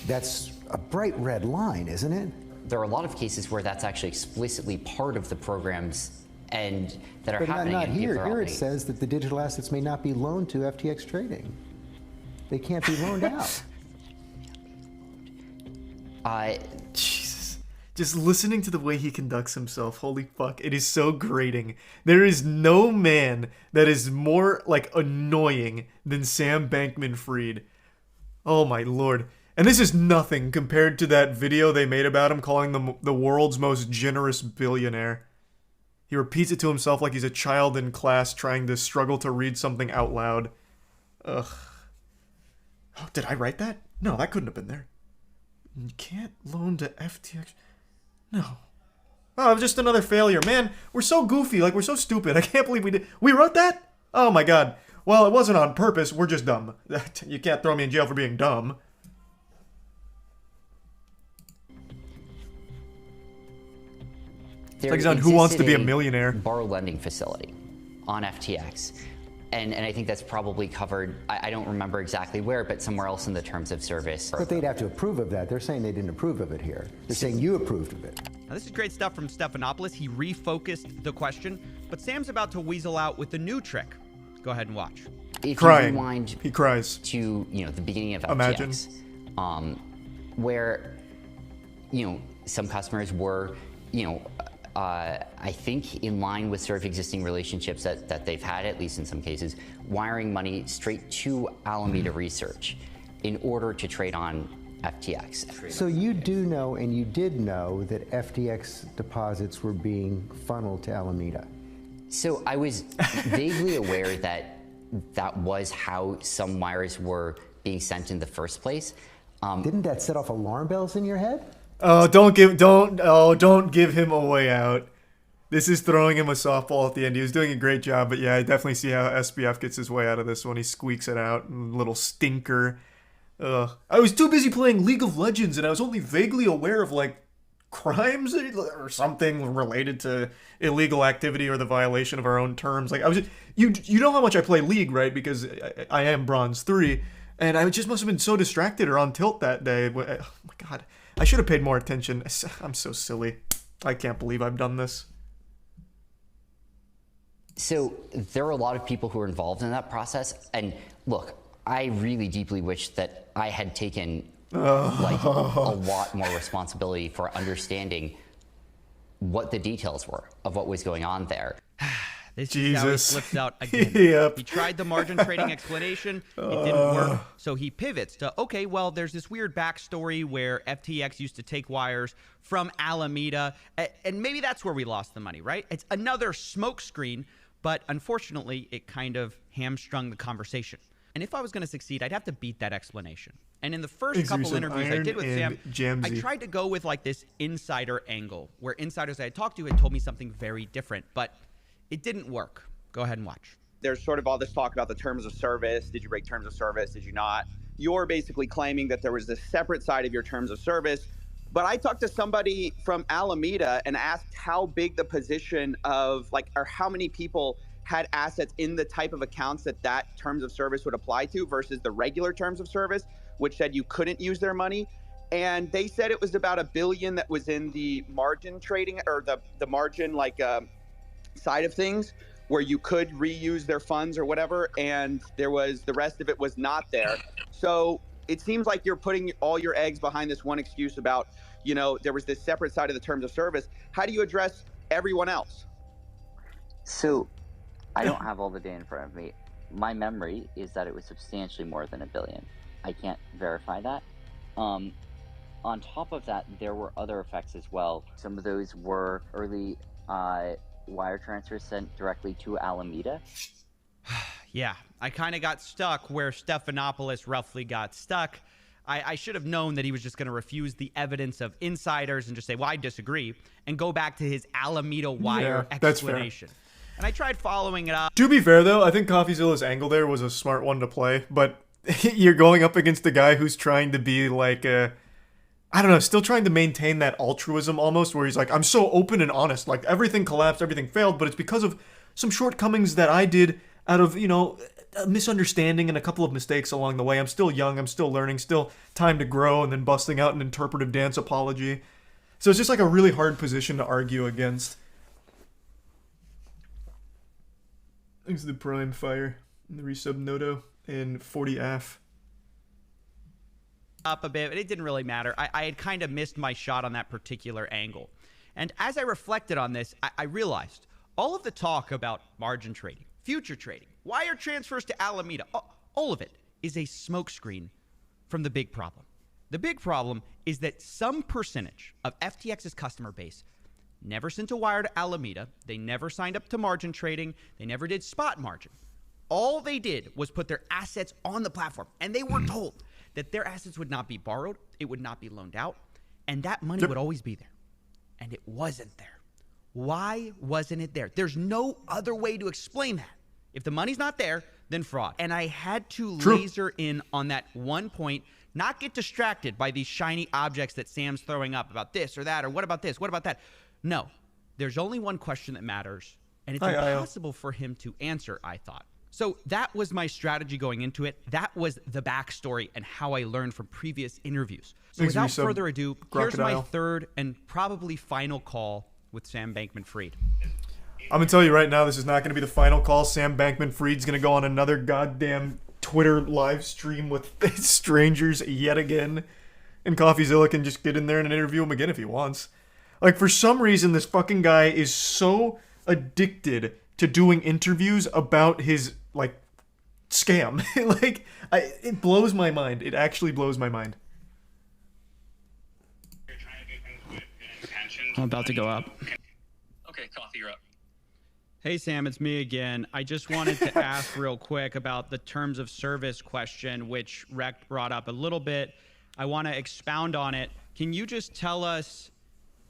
that's a bright red line, isn't it? There are a lot of cases where that's actually explicitly part of the programs and that are But happening. not and people here. are Here it opting. says that the digital assets may not be loaned to FTX trading. They can't be loaned out. Jesus. Just listening to the way he conducts himself, holy fuck, it is so grating. There is no man that is more, annoying than Sam Bankman-Fried. Oh my lord. And this is nothing compared to that video they made about him calling them the world's most generous billionaire. He repeats it to himself like he's a child in class trying to struggle to read something out loud. Ugh. Oh, did I write that? No, that couldn't have been there. You can't loan to FTX. No. Oh, just another failure. Man, we're so goofy. We're so stupid. I can't believe we wrote that? Oh my god. Well, it wasn't on purpose. We're just dumb. You can't throw me in jail for being dumb. There like he's on Who Wants to existed Be a Millionaire. Borrow lending facility on FTX. And I think that's probably covered, I don't remember exactly where, but somewhere else in the terms of service. But they'd have to approve of that. They're saying they didn't approve of it here. They're saying you approved of it. Now, this is great stuff from Stephanopoulos. He refocused the question, but Sam's about to weasel out with the new trick. Go ahead and watch. If Crying. you rewind He cries. to the beginning of Imagine. FTX, where some customers were I think in line with sort of existing relationships that they've had, at least in some cases, wiring money straight to Alameda Research in order to trade on FTX. So you do know, and you did know, that FTX deposits were being funneled to Alameda. So I was vaguely aware that that was how some wires were being sent in the first place. Didn't that set off alarm bells in your head? Oh, don't give him a way out. This is throwing him a softball at the end. He was doing a great job, but yeah, I definitely see how SBF gets his way out of this one. He squeaks it out, little stinker. I was too busy playing League of Legends, and I was only vaguely aware of crimes or something related to illegal activity or the violation of our own terms. You know how much I play League, right? Because I am Bronze 3, and I just must have been so distracted or on tilt that day. Oh my god. I should have paid more attention. I'm so silly. I can't believe I've done this. So there are a lot of people who are involved in that process. And look, I really deeply wish that I had taken a lot more responsibility for understanding what the details were of what was going on there. This is how he Jesus. slips out again. Yep. He tried the margin trading explanation. It didn't work. So he pivots to, okay, well, there's this weird backstory where FTX used to take wires from Alameda. And maybe that's where we lost the money, right? It's another smokescreen. But unfortunately, it kind of hamstrung the conversation. And if I was going to succeed, I'd have to beat that explanation. And in the first Thanks, couple Yusuf. interviews I Iron did with and Sam, I Jamsey. tried to go with this insider angle, where insiders I had talked to had told me something very different. But it didn't work. Go ahead and watch. There's sort of all this talk about the terms of service. Did you break terms of service? Did you not? You're basically claiming that there was this separate side of your terms of service. But I talked to somebody from Alameda and asked how big the position of or how many people had assets in the type of accounts that terms of service would apply to versus the regular terms of service, which said you couldn't use their money. And they said it was about $1 billion that was in the margin trading or the margin side of things where you could reuse their funds or whatever. And the rest of it was not there. So it seems like you're putting all your eggs behind this one excuse about, there was this separate side of the terms of service. How do you address everyone else? So I don't have all the data in front of me. My memory is that it was substantially more than $1 billion. I can't verify that. On top of that, there were other effects as well. Some of those were early wire transfers sent directly to Alameda. Yeah, I kind of got stuck where Stephanopoulos roughly got stuck. I should have known that he was just going to refuse the evidence of insiders and just say, well, I disagree, and go back to his Alameda wire that's fair. explanation. And I tried following it up. To be fair, though, I think CoffeeZilla's angle there was a smart one to play, but you're going up against a guy who's trying to be like a, I don't know, still trying to maintain that altruism almost, where he's like, I'm so open and honest, like everything collapsed, everything failed, but it's because of some shortcomings that I did out of, a misunderstanding and a couple of mistakes along the way. I'm still young, I'm still learning, still time to grow, and then busting out an interpretive dance apology. So it's just like a really hard position to argue against. Thanks to the Prime Fire, and the resub Noto, and 40AF. Up a bit, but it didn't really matter. I had kind of missed my shot on that particular angle. And as I reflected on this, I realized all of the talk about margin trading, future trading, wire transfers to Alameda, all of it is a smokescreen from the big problem. The big problem is that some percentage of FTX's customer base never sent a wire to Alameda. They never signed up to margin trading. They never did spot margin. All they did was put their assets on the platform, and they were told that their assets would not be borrowed, it would not be loaned out, and that money would always be there. And it wasn't there. Why wasn't it there? There's no other way to explain that. If the money's not there, then fraud. And I had to laser in on that one point, not get distracted by these shiny objects that Sam's throwing up about this or that, or what about this, what about that? No, there's only one question that matters, and it's impossible for him to answer, I thought. So that was my strategy going into it. That was the backstory and how I learned from previous interviews. So without further ado, here's my third and probably final call with Sam Bankman-Fried. I'm going to tell you right now, this is not going to be the final call. Sam Bankman-Fried's going to go on another goddamn Twitter live stream with strangers yet again. And CoffeeZilla can just get in there and interview him again if he wants. Like, for some reason, this fucking guy is so addicted to doing interviews about his, like, scam. It blows my mind. It actually blows my mind. I'm about to go up. Okay, Coffee, you're up. Hey, Sam, it's me again. I just wanted to ask real quick about the terms of service question, which Rec brought up a little bit. I want to expound on it. Can you just tell us,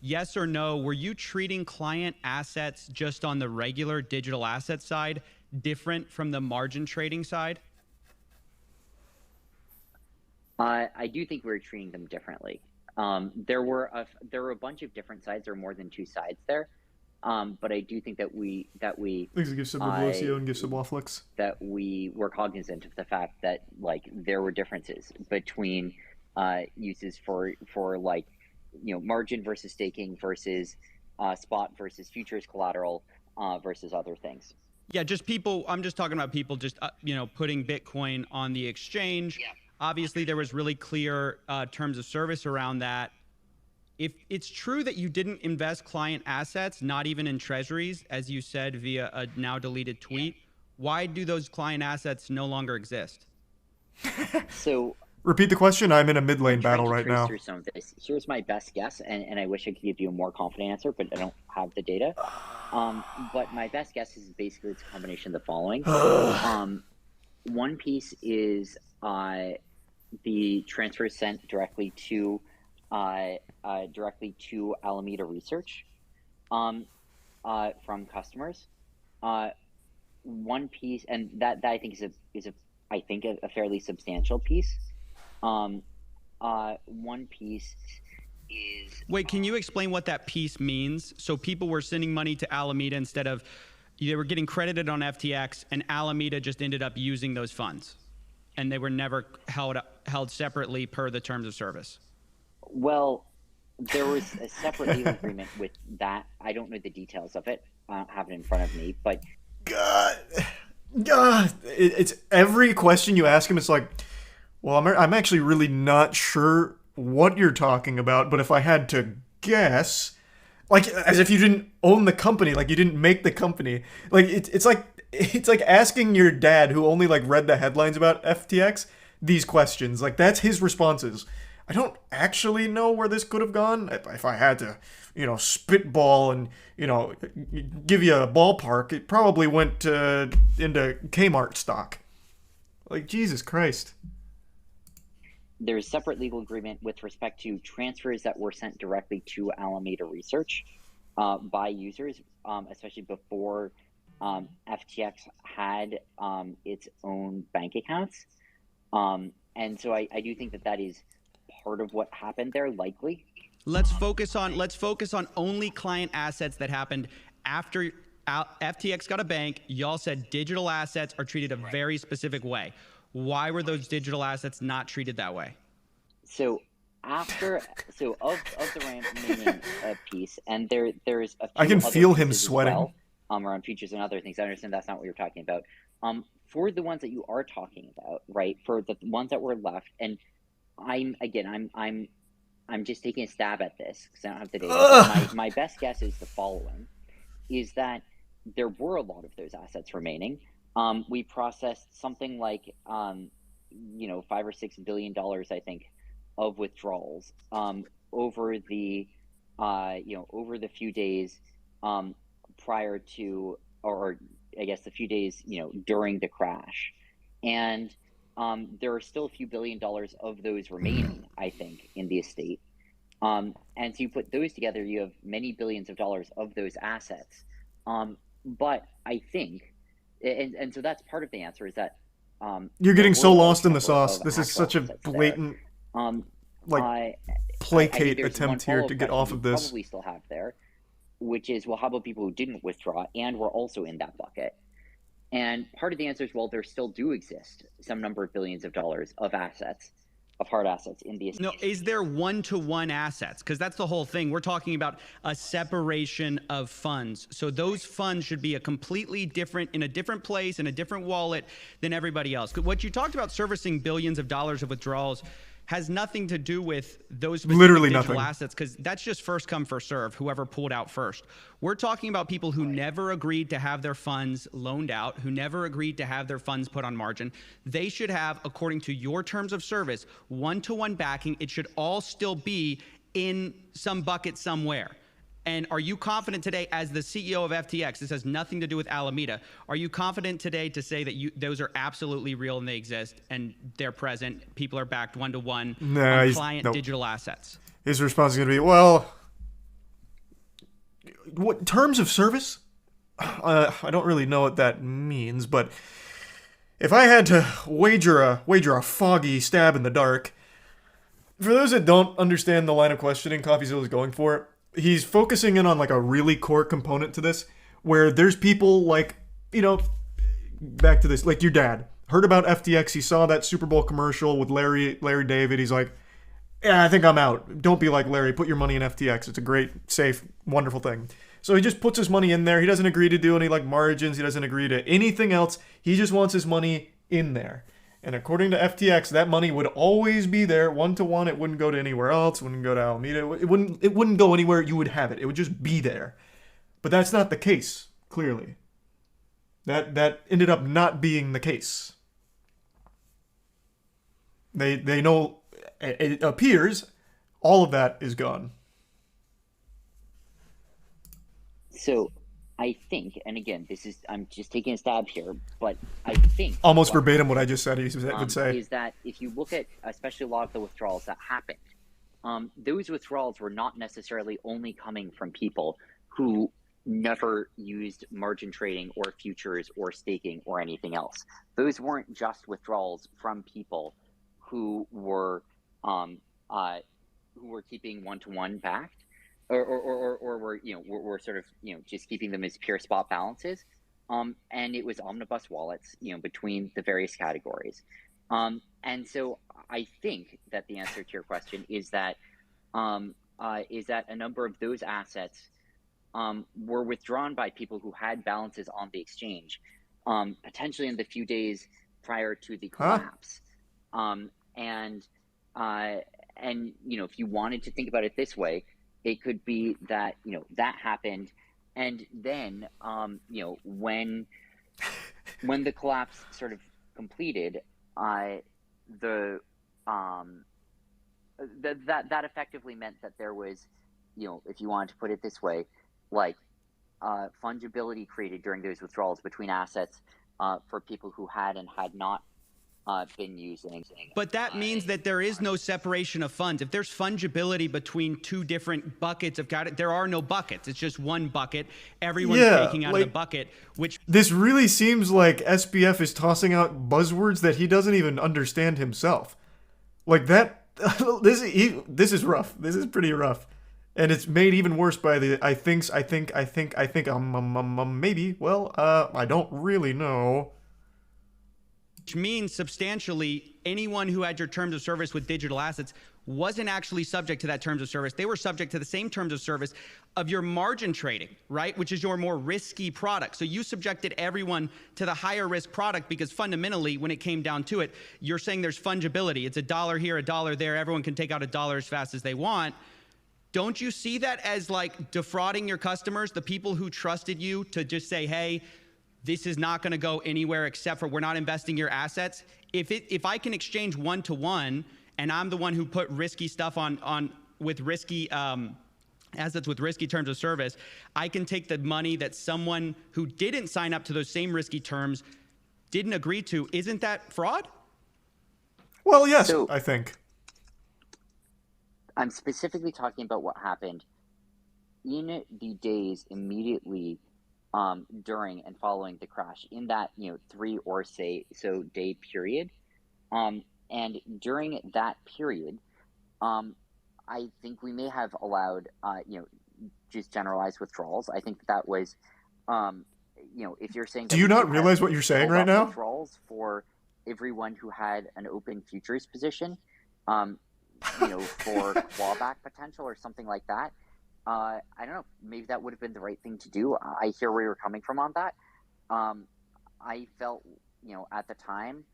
yes or no, were you treating client assets just on the regular digital asset side different from the margin trading side? I do think we were treating them differently. There were a bunch of different sides. There were more than two sides there. But I do think that we Thanks to give some Revolucio and give some Waflix. That we were cognizant of the fact that like there were differences between uses for like margin versus staking versus spot versus futures collateral versus other things. Yeah, just people. I'm just talking about people just putting Bitcoin on the exchange. Yeah. Obviously, there was really clear terms of service around that. If it's true that you didn't invest client assets, not even in treasuries, as you said via a now deleted tweet, why do those client assets no longer exist? So repeat the question. I'm in a mid lane battle right now. Through some of this. Here's my best guess, and I wish I could give you a more confident answer, but I don't have the data. But my best guess is basically it's a combination of the following. One piece is the transfer sent directly to Alameda Research from customers. One piece, and that I think is a fairly substantial piece. One piece is. Wait, can you explain what that piece means? So people were sending money to Alameda instead of they were getting credited on FTX, and Alameda just ended up using those funds, and they were never held separately per the terms of service. Well, there was a separate legal agreement with that. I don't know the details of it. I don't have it in front of me, but God, it's every question you ask him. It's like, well, I'm actually really not sure what you're talking about, but if I had to guess, like as if you didn't own the company, like you didn't make the company. Like it's like asking your dad who only like read the headlines about FTX these questions. Like that's his responses. I don't actually know where this could have gone. If I had to, spitball and, give you a ballpark, it probably went into Kmart stock. Like, Jesus Christ. There's a separate legal agreement with respect to transfers that were sent directly to Alameda Research by users, especially before FTX had its own bank accounts. And so I do think that is part of what happened there, likely. Let's focus on only client assets that happened after FTX got a bank. Y'all said digital assets are treated a very specific way. Why were those digital assets not treated that way? So of the remaining piece, and there's a few I can other feel him pieces as sweating. well, around futures and other things. I understand that's not what you're talking about. For the ones that you are talking about, right? For the ones that were left, and I'm just taking a stab at this because I don't have the data. My best guess is the following: is that there were a lot of those assets remaining. We processed something like $5 or $6 billion, I think, of withdrawals over the few days prior to, or I guess the few days during the crash, and there are still a few $1 billion of those remaining, I think, in the estate. And so you put those together, you have many billions of dollars of those assets. But I think, and so that's part of the answer, is that you're getting so lost in the number sauce. of This is actual such a assets there. blatant I placate think there's attempt one here to follow-up get off question of you this. Probably still have there, which is, well, how about people who didn't withdraw and were also in that bucket? And part of the answer is, well, there still do exist some number of billions of dollars of assets, of hard assets in the estate. No, is there one-to-one assets? Because that's the whole thing. We're talking about a separation of funds. So those funds should be a completely different, in a different place, in a different wallet than everybody else. What you talked about, servicing billions of dollars of withdrawals, has nothing to do with those specific Literally digital nothing. assets, because that's just first come, first serve, whoever pulled out first. We're talking about people who never agreed to have their funds loaned out, who never agreed to have their funds put on margin. They should have, according to your terms of service, one-to-one backing. It should all still be in some bucket somewhere. And are you confident today, as the CEO of FTX, this has nothing to do with Alameda, are you confident today to say that those are absolutely real and they exist and they're present, people are backed one-to-one on client digital assets? His response is going to be, well, what terms of service? I don't really know what that means, but if I had to wager a foggy stab in the dark, for those that don't understand the line of questioning CoffeeZilla is going for, he's focusing in on like a really core component to this, where there's people like, back to this, like your dad heard about FTX. He saw that Super Bowl commercial with Larry David. He's like, yeah, I think I'm out. Don't be like Larry. Put your money in FTX. It's a great, safe, wonderful thing. So he just puts his money in there. He doesn't agree to do any like margins. He doesn't agree to anything else. He just wants his money in there. And according to FTX, that money would always be there, one-to-one. It wouldn't go to anywhere else. It wouldn't go to Alameda. It wouldn't go anywhere you would have it. It would just be there. But that's not the case, clearly. That ended up not being the case. They know, it appears, all of that is gone. So I think, and again, I'm just taking a stab here, but I think almost verbatim what I just said he would say is that if you look at especially a lot of the withdrawals that happened, those withdrawals were not necessarily only coming from people who never used margin trading or futures or staking or anything else. Those weren't just withdrawals from people who were keeping one-to-one backed. Or we're sort of just keeping them as pure spot balances, and it was omnibus wallets between the various categories, and so I think that the answer to your question is that a number of those assets were withdrawn by people who had balances on the exchange, potentially in the few days prior to the collapse, and if you wanted to think about it this way. It could be that that happened, and then when the collapse sort of completed, the that effectively meant that there was, if you wanted to put it this way, like fungibility created during those withdrawals between assets for people who had and had not been using. But that means that there is no separation of funds. If there's fungibility between two different buckets of cash, there are no buckets. It's just one bucket. Everyone's taking out of the bucket, which... This really seems like SBF is tossing out buzzwords that he doesn't even understand himself. Like that... This is rough. This is pretty rough. And it's made even worse by the I think, maybe. Well, I don't really know. Which means substantially anyone who had your terms of service with digital assets wasn't actually subject to that terms of service. They were subject to the same terms of service of your margin trading, right? Which is your more risky product. So you subjected everyone to the higher risk product because fundamentally, when it came down to it, you're saying there's fungibility. It's $1 here, $1 there. Everyone can take out $1 as fast as they want. Don't you see that as like defrauding your customers, the people who trusted you to just say, hey, this is not going to go anywhere except for we're not investing your assets. If I can exchange one-to-one and I'm the one who put risky stuff on with risky assets with risky terms of service, I can take the money that someone who didn't sign up to those same risky terms didn't agree to. Isn't that fraud? Well, yes, I think. I'm specifically talking about what happened in the days immediately during and following the crash, in that 3 or so day period, and during that period, I think we may have allowed just generalized withdrawals. I think that was if you're saying, do you not realize what you're saying right now? Withdrawals for everyone who had an open futures position, for clawback potential or something like that. I don't know. Maybe that would have been the right thing to do. I hear where you're coming from on that. I felt, at the time,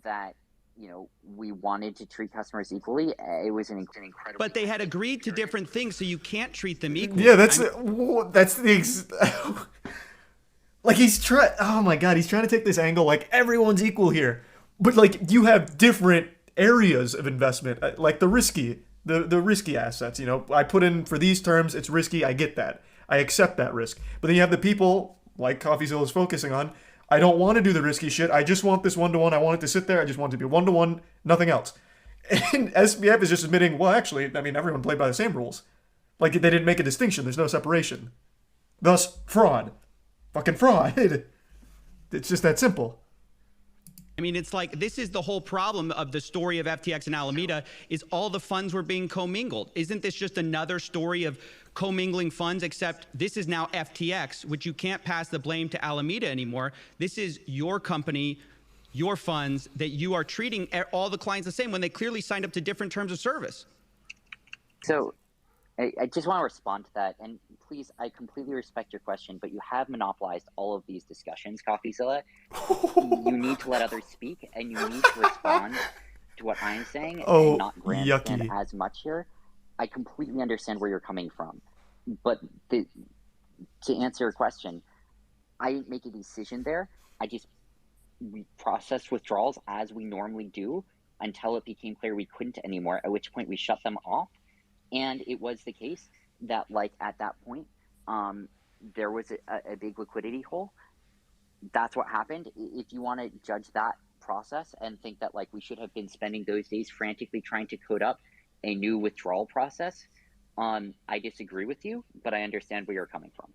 that, we wanted to treat customers equally. It was an incredible... But they had agreed to different things, so you can't treat them equally. Yeah, like he's trying... Oh my God, he's trying to take this angle like everyone's equal here. But like you have different areas of investment, like the risky assets. I put in for these terms, it's risky, I get that. I accept that risk. But then you have the people, like CoffeeZilla is focusing on, I don't want to do the risky shit, I just want this one-to-one, I want it to sit there, I just want it to be one-to-one, nothing else. And SBF is just admitting, well, actually, everyone played by the same rules. Like, they didn't make a distinction, there's no separation. Thus, fraud. Fucking fraud. It's just that simple. It's like, this is the whole problem of the story of FTX and Alameda, is all the funds were being commingled. Isn't this just another story of commingling funds, except this is now FTX, which you can't pass the blame to Alameda anymore. This is your company, your funds, that you are treating all the clients the same when they clearly signed up to different terms of service. So I just want to respond to that. And please, I completely respect your question, but you have monopolized all of these discussions, CoffeeZilla. You need to let others speak, and you need to respond to what I'm saying and not grandstand as much here. I completely understand where you're coming from. But to answer your question, I didn't make a decision there. We processed withdrawals as we normally do until it became clear we couldn't anymore, at which point we shut them off. And it was the case that, like, at that point, there was a big liquidity hole. That's what happened. If you want to judge that process and think that, like, we should have been spending those days frantically trying to code up a new withdrawal process, I disagree with you, but I understand where you're coming from.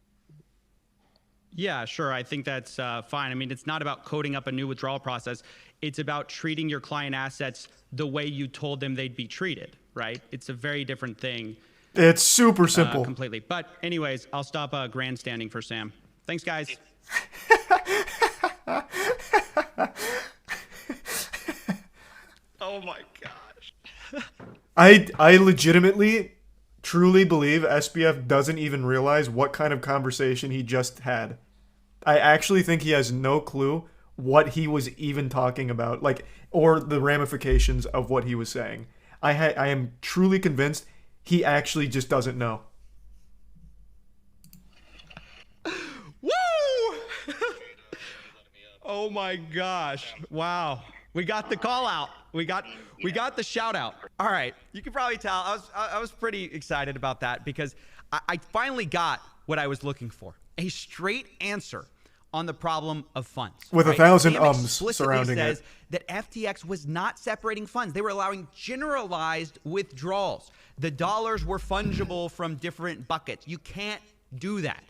Yeah, sure. I think that's fine. It's not about coding up a new withdrawal process. It's about treating your client assets the way you told them they'd be treated, right? It's a very different thing. It's super simple. Completely. But anyways, I'll stop grandstanding for Sam. Thanks, guys. Oh my gosh. I legitimately, truly believe SBF doesn't even realize what kind of conversation he just had. I actually think he has no clue what he was even talking about, like, or the ramifications of what he was saying. I am truly convinced he actually just doesn't know. Woo! Oh my gosh. Wow. We got the call out. We got the shout out. All right. You can probably tell I was pretty excited about that because I finally got what I was looking for. A straight answer on the problem of funds. With right? 1,000 Sam ums explicitly surrounding says it. that FTX was not separating funds. They were allowing generalized withdrawals. The dollars were fungible from different buckets. You can't do that.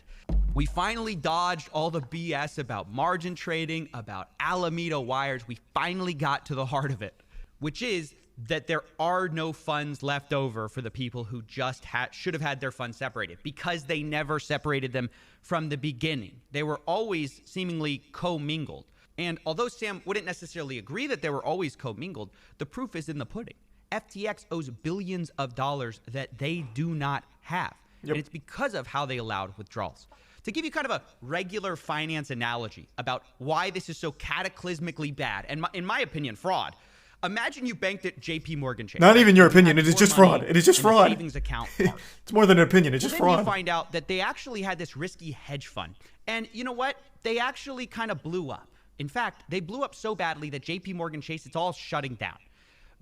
We finally dodged all the BS about margin trading, about Alameda wires. We finally got to the heart of it, which is that there are no funds left over for the people who just should have had their funds separated because they never separated them from the beginning. They were always seemingly commingled. And although Sam wouldn't necessarily agree that they were always commingled, the proof is in the pudding. FTX owes billions of dollars that they do not have. Yep. And it's because of how they allowed withdrawals. To give you kind of a regular finance analogy about why this is so cataclysmically bad, and in my opinion, fraud. Imagine you banked at JP Morgan Chase. Not even your You opinion. had It is more just money fraud. It is just in the fraud. savings account part. It's more than an opinion. It's just Then you fraud. find out that they actually had this risky hedge fund. And you know what? They actually kind of blew up. In fact, they blew up so badly that JP Morgan Chase, it's all shutting down.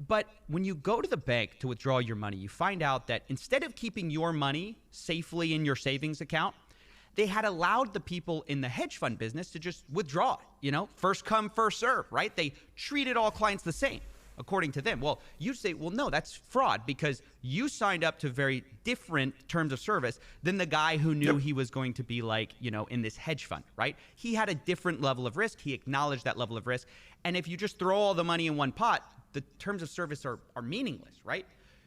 But when you go to the bank to withdraw your money, you find out that instead of keeping your money safely in your savings account, they had allowed the people in the hedge fund business to just withdraw it. First come, first serve, right? They treated all clients the same, according to them. Well, you say, well, no, that's fraud because you signed up to very different terms of service than the guy who knew he was going to be in this hedge fund, right? He had a different level of risk. He acknowledged that level of risk. And if you just throw all the money in one pot, the terms of service are meaningless, right?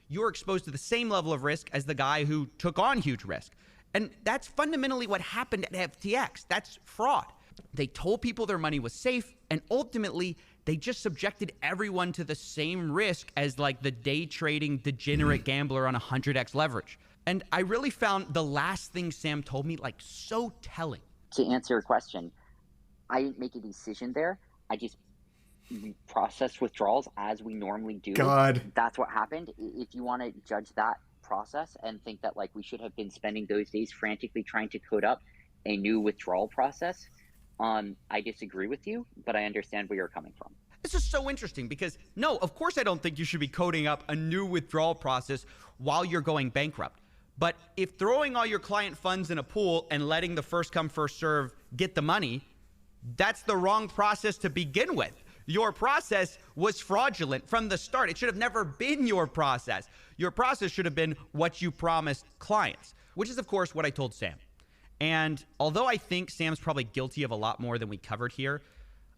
You're exposed to the same level of risk as the guy who took on huge risk. And that's fundamentally what happened at FTX. That's fraud. They told people their money was safe, and ultimately, they just subjected everyone to the same risk as the day trading degenerate gambler on 100x leverage. And I really found the last thing Sam told me so telling. To answer your question, I didn't make a decision there. I just processed withdrawals as we normally do. God. That's what happened. If you want to judge that process and think that we should have been spending those days frantically trying to code up a new withdrawal process, I disagree with you, but I understand where you're coming from. This is so interesting because, no, of course I don't think you should be coding up a new withdrawal process while you're going bankrupt. But if throwing all your client funds in a pool and letting the first come, first serve get the money, that's the wrong process to begin with. Your process was fraudulent from the start. It should have never been your process. Your process should have been what you promised clients, which is, of course, what I told Sam. And although I think Sam's probably guilty of a lot more than we covered here,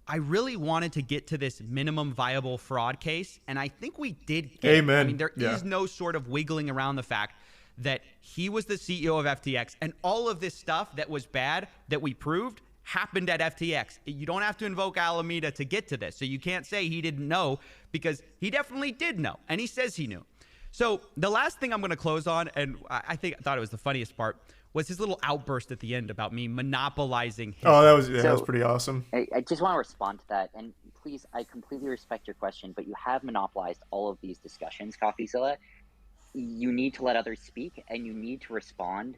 I really wanted to get to this minimum viable fraud case, and I think we did get Amen. it. I mean, there is no sort of wiggling around the fact that he was the CEO of FTX, and all of this stuff that was bad that we proved happened at FTX. You don't have to invoke Alameda to get to this, so you can't say he didn't know because he definitely did know, and he says he knew. So the last thing I'm going to close on, and I thought it was the funniest part, was his little outburst at the end about me monopolizing his Oh, that was pretty awesome. I just want to respond to that. And please, I completely respect your question, but you have monopolized all of these discussions, CoffeeZilla. You need to let others speak, and you need to respond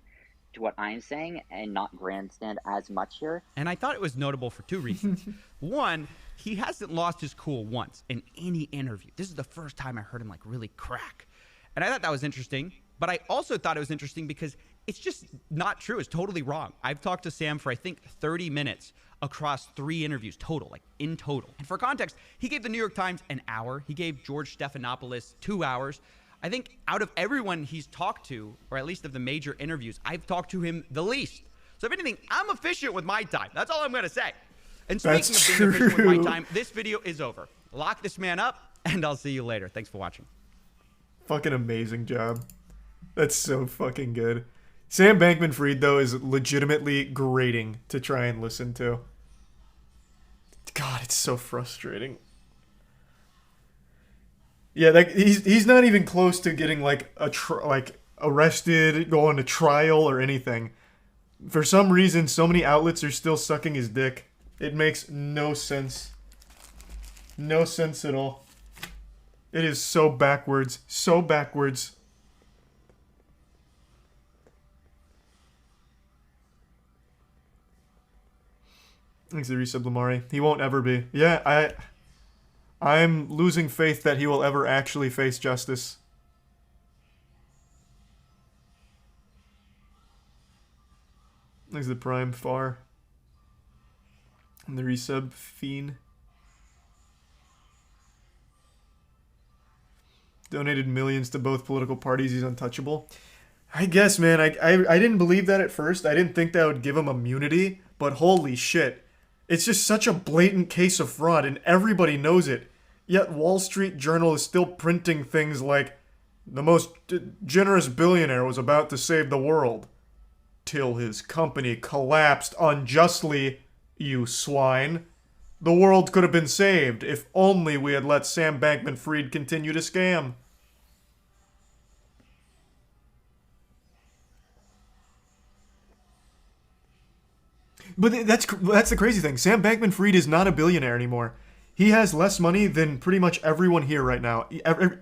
to what I'm saying and not grandstand as much here. And I thought it was notable for two reasons. One, he hasn't lost his cool once in any interview. This is the first time I heard him really crack. And I thought that was interesting. But I also thought it was interesting because it's just not true. It's totally wrong. I've talked to Sam for, I think, 30 minutes across 3 interviews total, in total. And for context, he gave the New York Times an hour. He gave George Stephanopoulos 2 hours. I think out of everyone he's talked to, or at least of the major interviews, I've talked to him the least. So if anything, I'm efficient with my time. That's all I'm going to say. And speaking That's of being efficient with true. my time, this video is over. Lock this man up, and I'll see you later. Thanks for watching. Fucking amazing job. That's so fucking good. Sam Bankman-Fried, though, is legitimately grating to try and listen to. God, it's so frustrating. Yeah, he's not even close to getting arrested, going to trial or anything. For some reason, so many outlets are still sucking his dick. It makes no sense. No sense at all. It is so backwards. So backwards. Thanks to resub Lamari. He won't ever be. Yeah, I'm losing faith that he will ever actually face justice. There's the Prime Far. And the resub Fiend. Donated millions to both political parties. He's untouchable. I guess, man. I didn't believe that at first. I didn't think that would give him immunity. But holy shit. It's just such a blatant case of fraud, and everybody knows it. Yet Wall Street Journal is still printing things like, the most generous billionaire was about to save the world. Till his company collapsed unjustly, you swine. The world could have been saved if only we had let Sam Bankman-Fried continue to scam. But that's the crazy thing. Sam Bankman-Fried is not a billionaire anymore. He has less money than pretty much everyone here right now.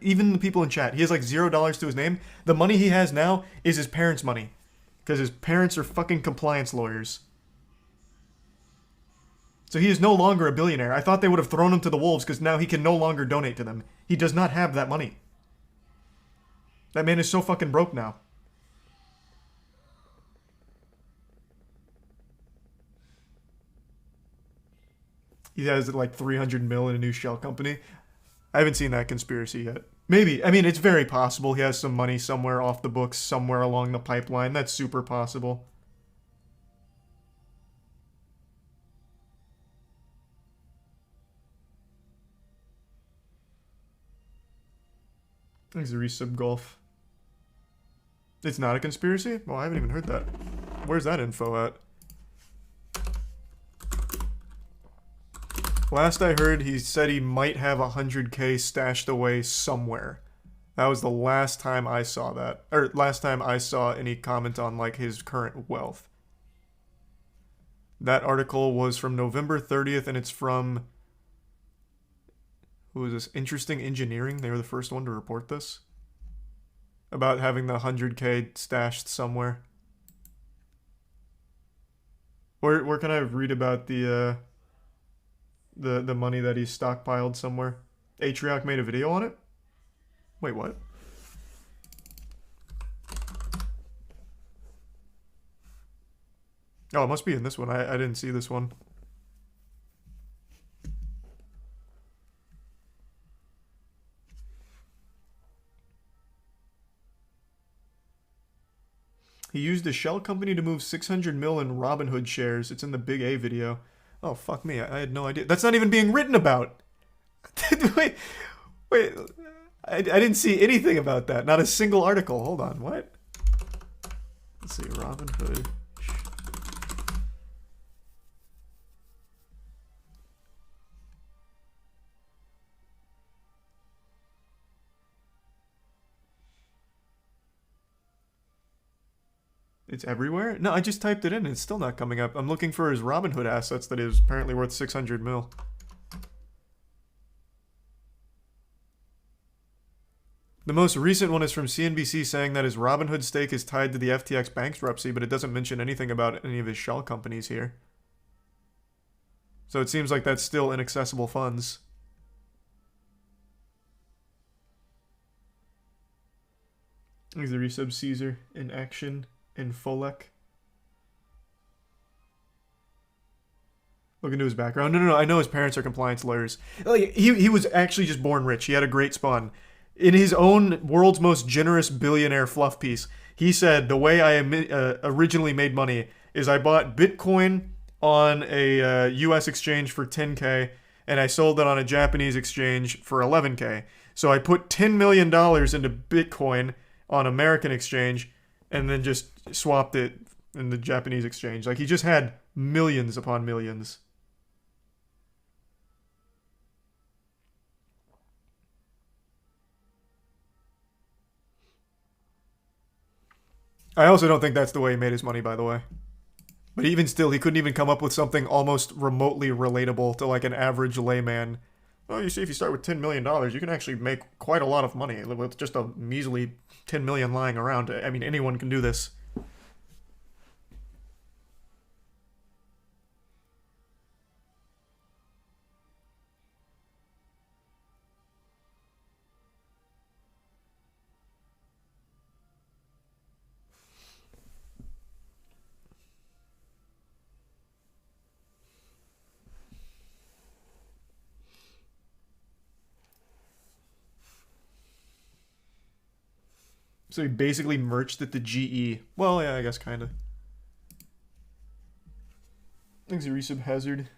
Even the people in chat. He has like $0 to his name. The money he has now is his parents' money. Because his parents are fucking compliance lawyers. So he is no longer a billionaire. I thought they would have thrown him to the wolves because now he can no longer donate to them. He does not have that money. That man is so fucking broke now. He has like 300 mil in a new shell company. I haven't seen that conspiracy yet. Maybe. I mean, it's very possible he has some money somewhere off the books, somewhere along the pipeline. That's super possible. Thanks to Resub Golf. It's not a conspiracy? Well, I haven't even heard that. Where's that info at? Last I heard, he said he might have 100K stashed away somewhere. That was the last time I saw that. Or last time I saw any comment on, like, his current wealth. That article was from November 30th, and it's from... Who was this? Interesting Engineering. They were the first one to report this. About having the 100K stashed somewhere. Where can I read about the money that he's stockpiled somewhere? Atrioc made a video on it? Wait, what? Oh, it must be in this one. I didn't see this one. He used a shell company to move 600 mil in Robinhood shares. It's in the Big A video. Oh, fuck me. I had no idea. That's not even being written about. wait. I didn't see anything about that. Not a single article. Hold on. What? Let's see. Robinhood. It's everywhere? No, I just typed it in and it's still not coming up. I'm looking for his Robinhood assets that is apparently worth 600 mil. The most recent one is from CNBC saying that his Robinhood stake is tied to the FTX bankruptcy, but it doesn't mention anything about any of his shell companies here. So it seems like that's still inaccessible funds. Here's the resub Caesar in action. In Folek. Look into his background. No. I know his parents are compliance lawyers. Like he was actually just born rich. He had a great spawn. In his own world's most generous billionaire fluff piece, he said, the way I originally made money is I bought Bitcoin on a US exchange for 10K, and I sold it on a Japanese exchange for 11K. So I put $10 million into Bitcoin on American exchange, and then just swapped it in the Japanese exchange. Like, he just had millions upon millions. I also don't think that's the way he made his money, by the way. But even still, he couldn't even come up with something almost remotely relatable to, like, an average layman. Well, you see, if you start with $10 million, you can actually make quite a lot of money with just a measly 10 million lying around. I mean, anyone can do this. So he basically merged at the GE. Well, yeah, I guess kind of. Thanks, Resub Hazard.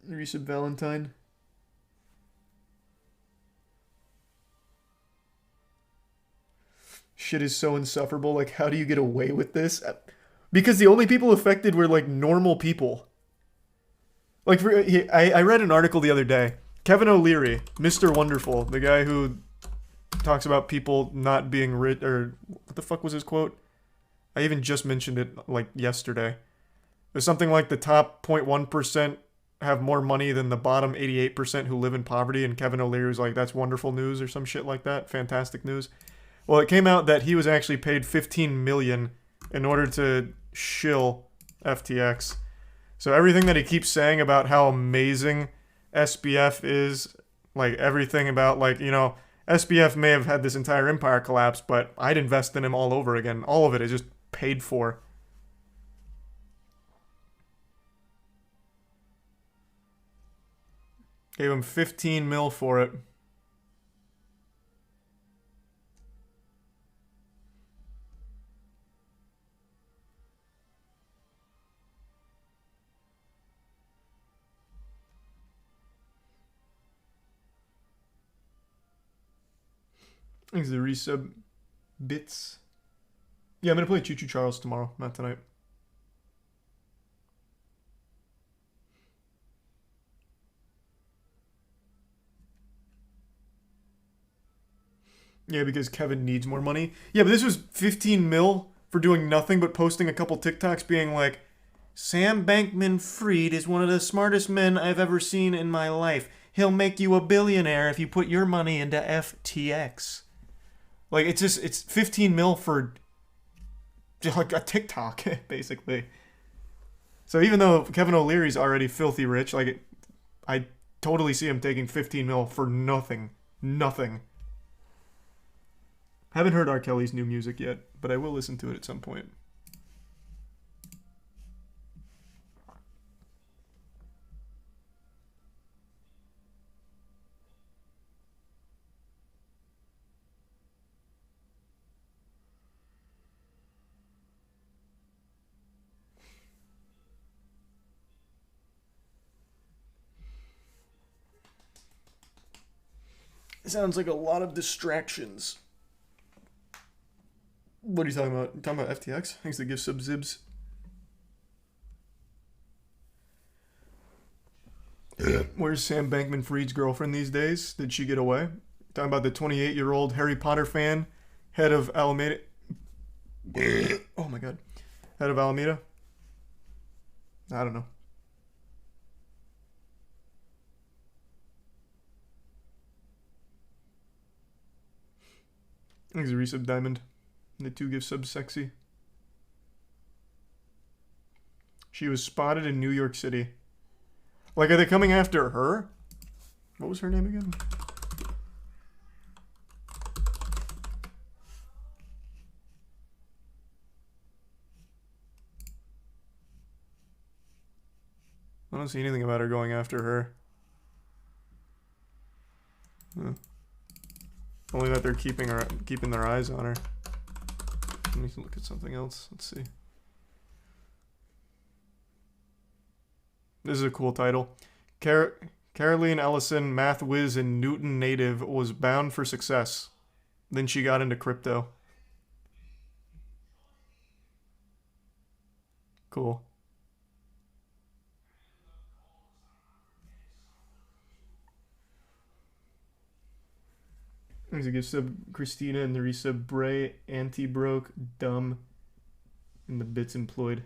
Resub Valentine. Shit is so insufferable. Like, how do you get away with this? Because the only people affected were, like, normal people. Like, I read an article the other day. Kevin O'Leary, Mr. Wonderful, the guy who talks about people not being rich, or what the fuck was his quote? I even just mentioned it, like, yesterday. There's something like the top 0.1% have more money than the bottom 88% who live in poverty, and Kevin O'Leary was like, that's wonderful news or some shit like that. Fantastic news. Well, it came out that he was actually paid $15 million in order to shill FTX. So everything that he keeps saying about how amazing SBF is, like everything about, like, you know, SBF may have had this entire empire collapse, but I'd invest in him all over again. All of it is just paid for. Gave him 15 mil for it. Thanks the resub bits. Yeah, I'm gonna play Choo Choo Charles tomorrow, not tonight. Yeah, because Kevin needs more money. Yeah, but this was 15 mil for doing nothing but posting a couple TikToks being like, Sam Bankman-Fried is one of the smartest men I've ever seen in my life. He'll make you a billionaire if you put your money into FTX. Like, it's 15 mil for just like a TikTok, basically. So even though Kevin O'Leary's already filthy rich, like, I totally see him taking 15 mil for nothing. Nothing. Haven't heard R. Kelly's new music yet, but I will listen to it at some point. It sounds like a lot of distractions. What are you talking about? You talking about FTX? Thanks to give sub zibs. Where's Sam Bankman-Fried's girlfriend these days? Did she get away? Talking about the 28-year-old Harry Potter fan, head of Alameda. Oh my god. Head of Alameda? I don't know. Thanks, Resub Diamond. The 2 give subs sexy. She was spotted in New York City. Like, are they coming after her? What was her name again? I don't see anything about her going after her. Huh. Only that they're keeping their eyes on her. Let me look at something else. Let's see. This is a cool title. Caroline Ellison, math whiz and Newton native, was bound for success. Then she got into crypto. Cool. There's a gift sub Christina and the resub Bray, anti-broke, dumb, and the bits employed.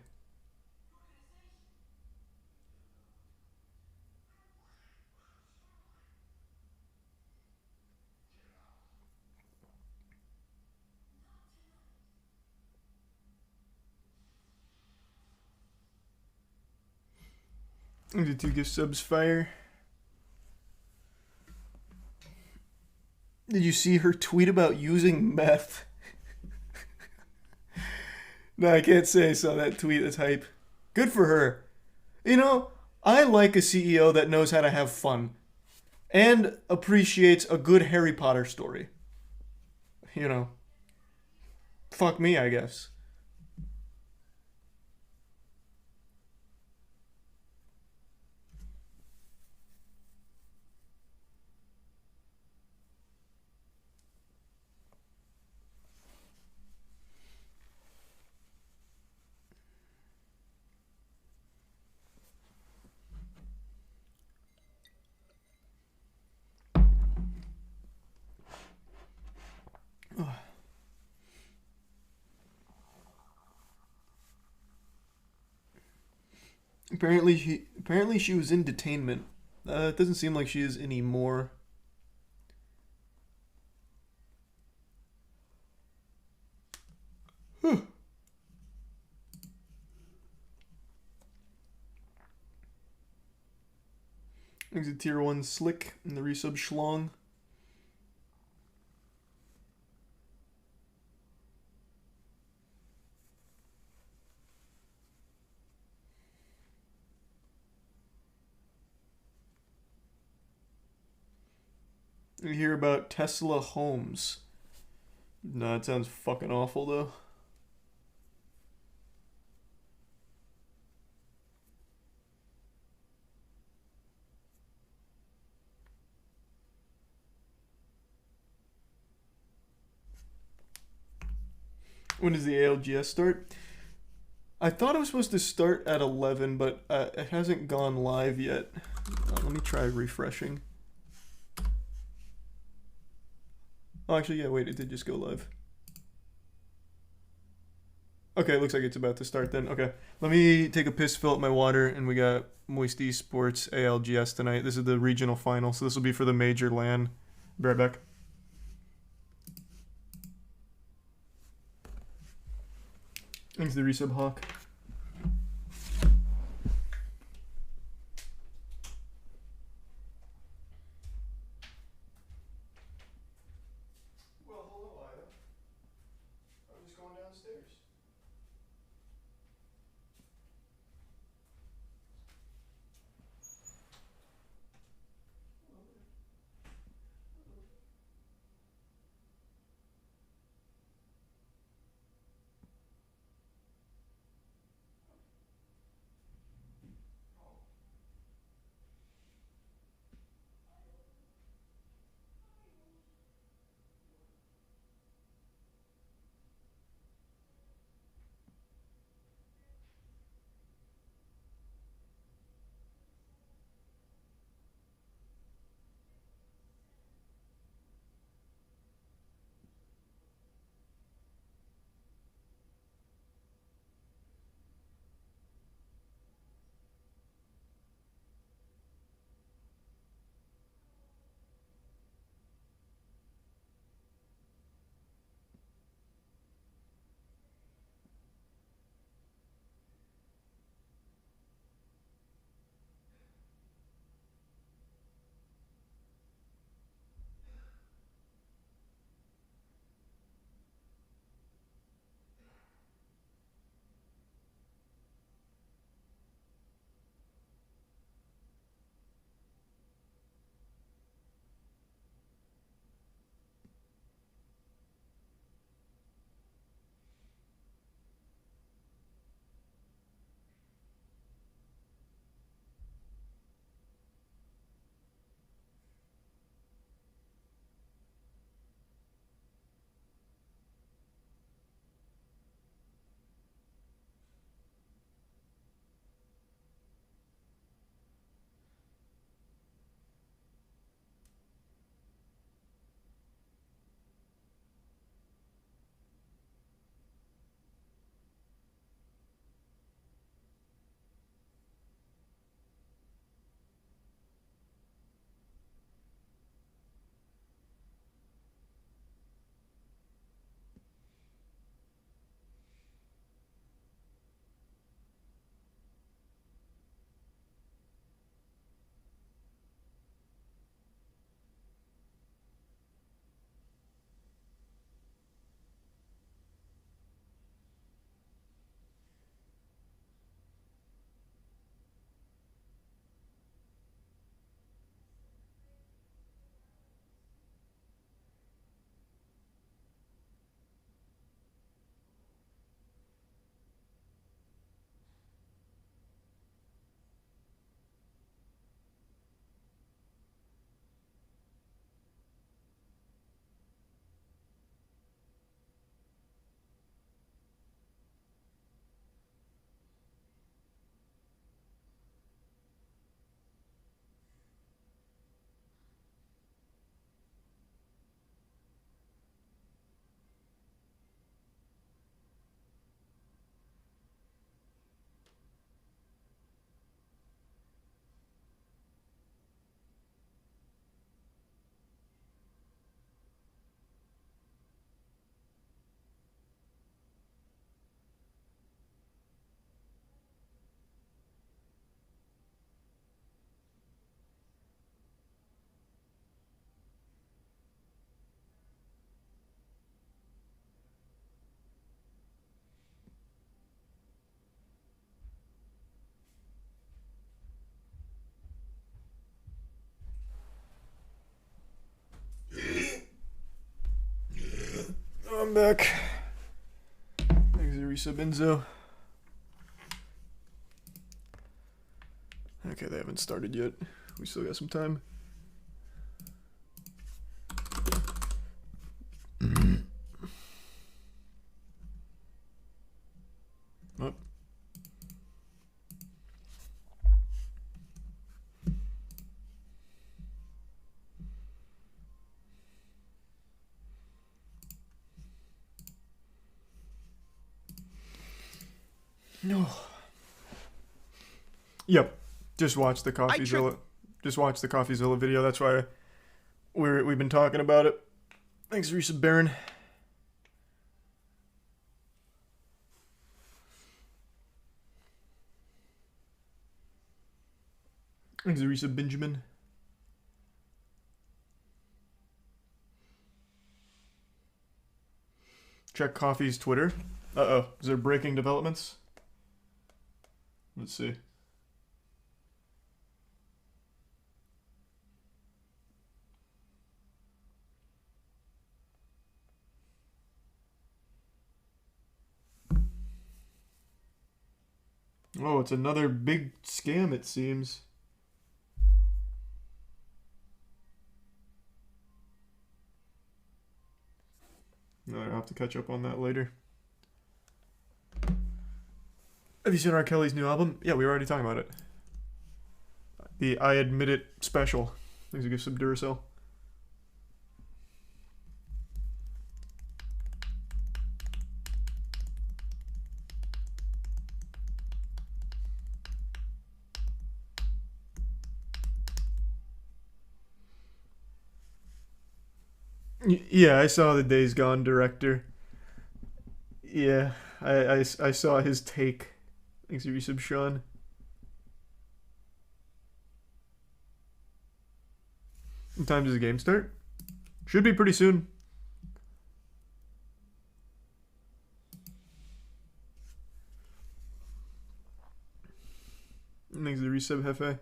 There's the 2 gift subs fire. Did you see her tweet about using meth? No, I can't say I saw that tweet. That's hype. Good for her. You know, I like a CEO that knows how to have fun. and appreciates a good Harry Potter story. You know, fuck me, I guess. Apparently she was in detainment. It doesn't seem like she is anymore. Huh. Exit tier 1 Slick and the resub Schlong. You hear about Tesla Homes. No, it sounds fucking awful though. When does the ALGS start? I thought it was supposed to start at 11, but it hasn't gone live yet. Let me try refreshing. Oh, actually, yeah, wait, it did just go live. Okay, looks like it's about to start then. Okay, let me take a piss, fill up my water, and we got Moist Esports ALGS tonight. This is the regional final, so this will be for the major LAN. Be right back. Thanks to the resub Hawk. Well, hello, Ida. I'm just going downstairs. I'm back. Thanks, Arisa Benzo. Okay, they haven't started yet. We still got some time. Oh. No. Yep. Just watch the CoffeeZilla. Just watch the CoffeeZilla video. That's why we've been talking about it. Thanks, Risa Baron. Thanks, Risa Benjamin. Check Coffee's Twitter. Uh-oh. Is there breaking developments? Let's see. Oh, it's another big scam, it seems. No, I'll have to catch up on that later. Have you seen R. Kelly's new album? Yeah, we were already talking about it. The I Admit It special. Thanks to give some Duracell. Yeah, I saw the Days Gone director. Yeah, I saw his take. Thanks for resub, Sean. What time does the game start? Should be pretty soon. Thanks for the resub, Hefe.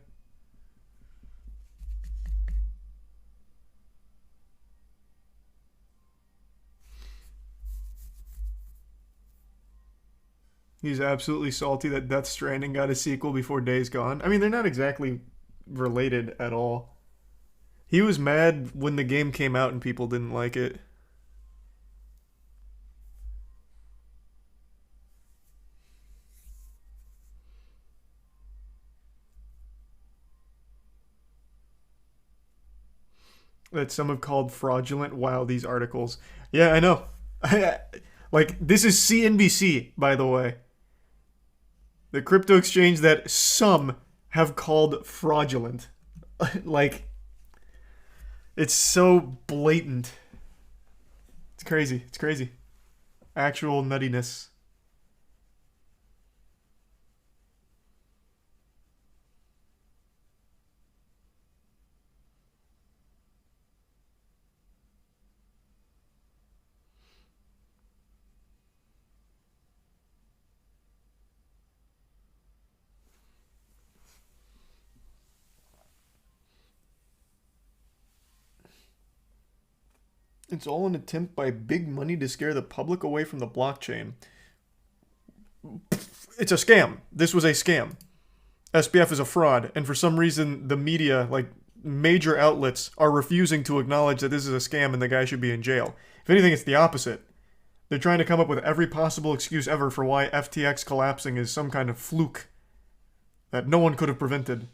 He's absolutely salty that Death Stranding got a sequel before Days Gone. I mean, they're not exactly related at all. He was mad when the game came out and people didn't like it. That some have called fraudulent. Wow, these articles. Yeah, I know. Like, this is CNBC, by the way. The crypto exchange that some have called fraudulent. Like, it's so blatant. It's crazy. It's crazy. Actual nuttiness. It's all an attempt by big money to scare the public away from the blockchain. It's a scam. This was a scam. SBF is a fraud, and for some reason the media, like major outlets, are refusing to acknowledge that this is a scam and the guy should be in jail. If anything, it's the opposite. They're trying to come up with every possible excuse ever for why FTX collapsing is some kind of fluke that no one could have prevented.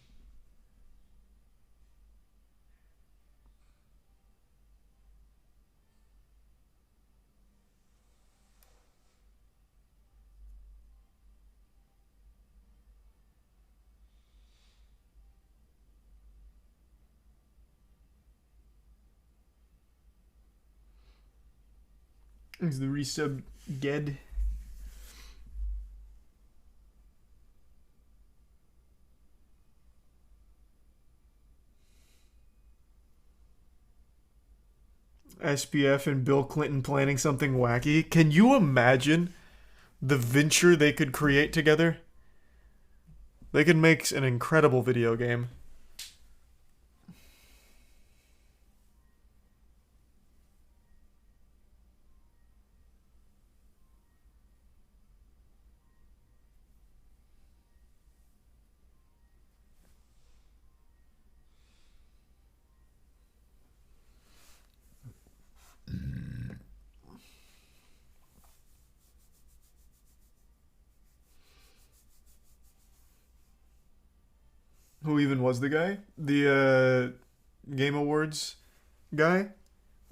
Is the resub Ged? SPF and Bill Clinton planning something wacky. Can you imagine the venture they could create together? They could make an incredible video game. who even was the guy. The Game Awards guy.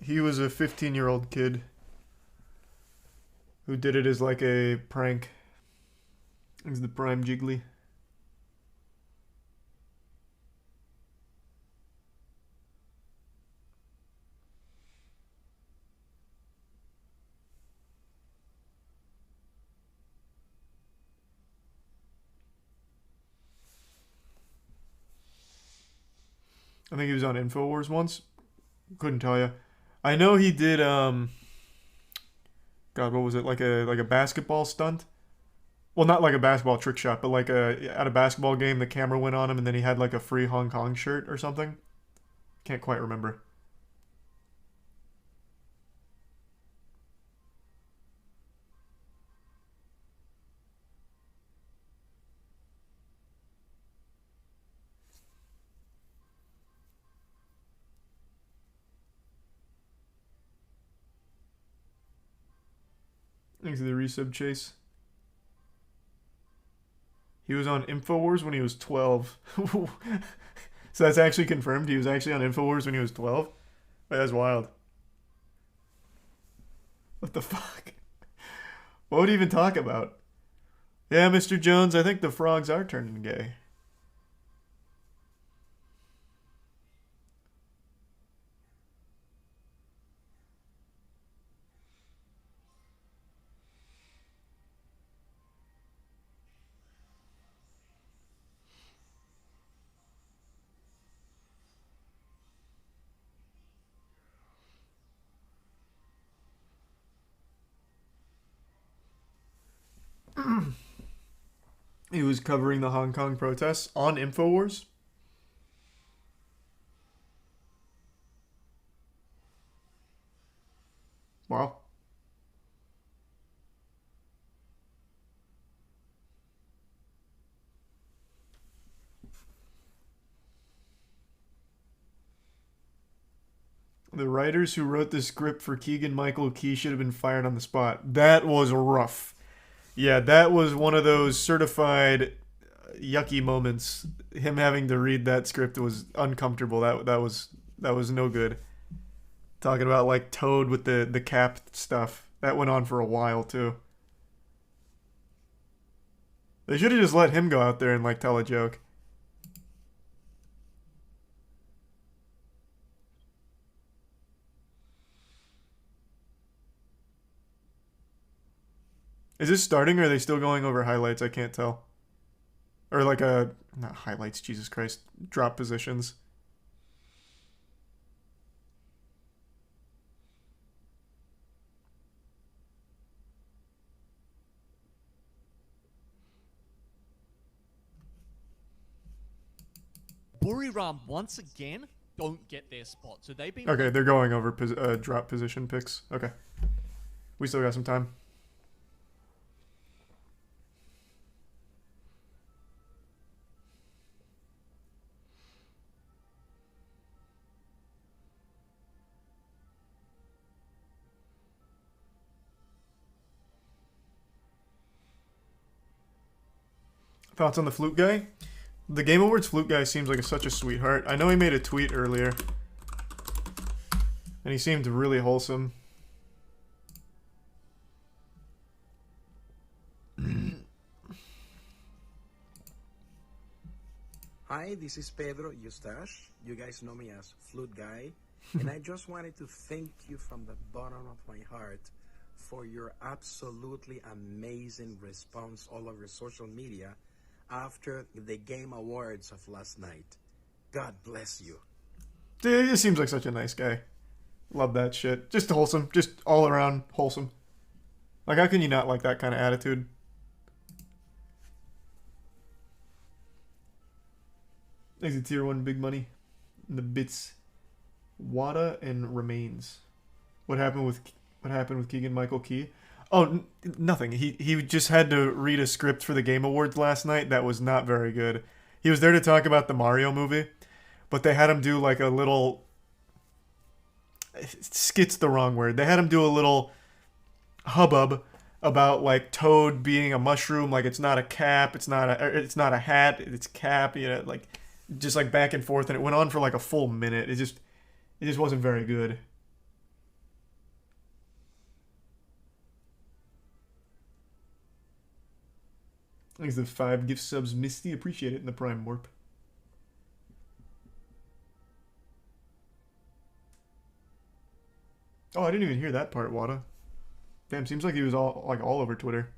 He was a 15-year-old kid who did it as like a prank. He's the prime Jiggly. I think he was on InfoWars once. Couldn't tell you. I know he did God, what was it? Like a basketball stunt? Well, not like a basketball trick shot, but like at a basketball game the camera went on him and then he had like a free Hong Kong shirt or something. Can't quite remember. Thanks to the resub chase. He was on InfoWars when he was 12. So that's actually confirmed. He was actually on InfoWars when he was 12? That's wild. What the fuck? What would he even talk about? Yeah, Mr. Jones, I think the frogs are turning gay. He was covering the Hong Kong protests on InfoWars. Wow. The writers who wrote the script for Keegan-Michael Key should have been fired on the spot. That was rough. Yeah, that was one of those certified yucky moments. Him having to read that script was uncomfortable. That was no good. Talking about like Toad with the cap stuff. That went on for a while too. They should have just let him go out there and like tell a joke. Is this starting or are they still going over highlights? I can't tell. Or like not highlights, Jesus Christ. Drop positions. Buriram once again don't get their spot. So they've been... Okay, they're going over drop position picks. Okay. We still got some time. Thoughts on the flute guy? The Game Awards flute guy seems like such a sweetheart. I know he made a tweet earlier. And he seemed really wholesome. Hi, this is Pedro Eustache. You guys know me as Flute Guy. And I just wanted to thank you from the bottom of my heart for your absolutely amazing response all over social media after the Game Awards of last night. God bless you. Dude, he just seems like such a nice guy. Love that shit. Just wholesome. Just all around wholesome. Like, how can you not like that kind of attitude? Thanks to Tier 1 Big Money. The bits. Wada and Remains. What happened with Keegan-Michael Key? Oh, nothing. He just had to read a script for the Game Awards last night that was not very good. He was there to talk about the Mario movie, but they had him do like a little... Skit's the wrong word. They had him do a little hubbub about like Toad being a mushroom, like it's not a cap, it's not a hat, it's cap, you know, like just like back and forth, and it went on for like a full minute. It just wasn't very good. Thanks for the 5 gift subs, Misty. Appreciate it in the Prime Warp. Oh, I didn't even hear that part, Wada. Damn, seems like he was all over Twitter.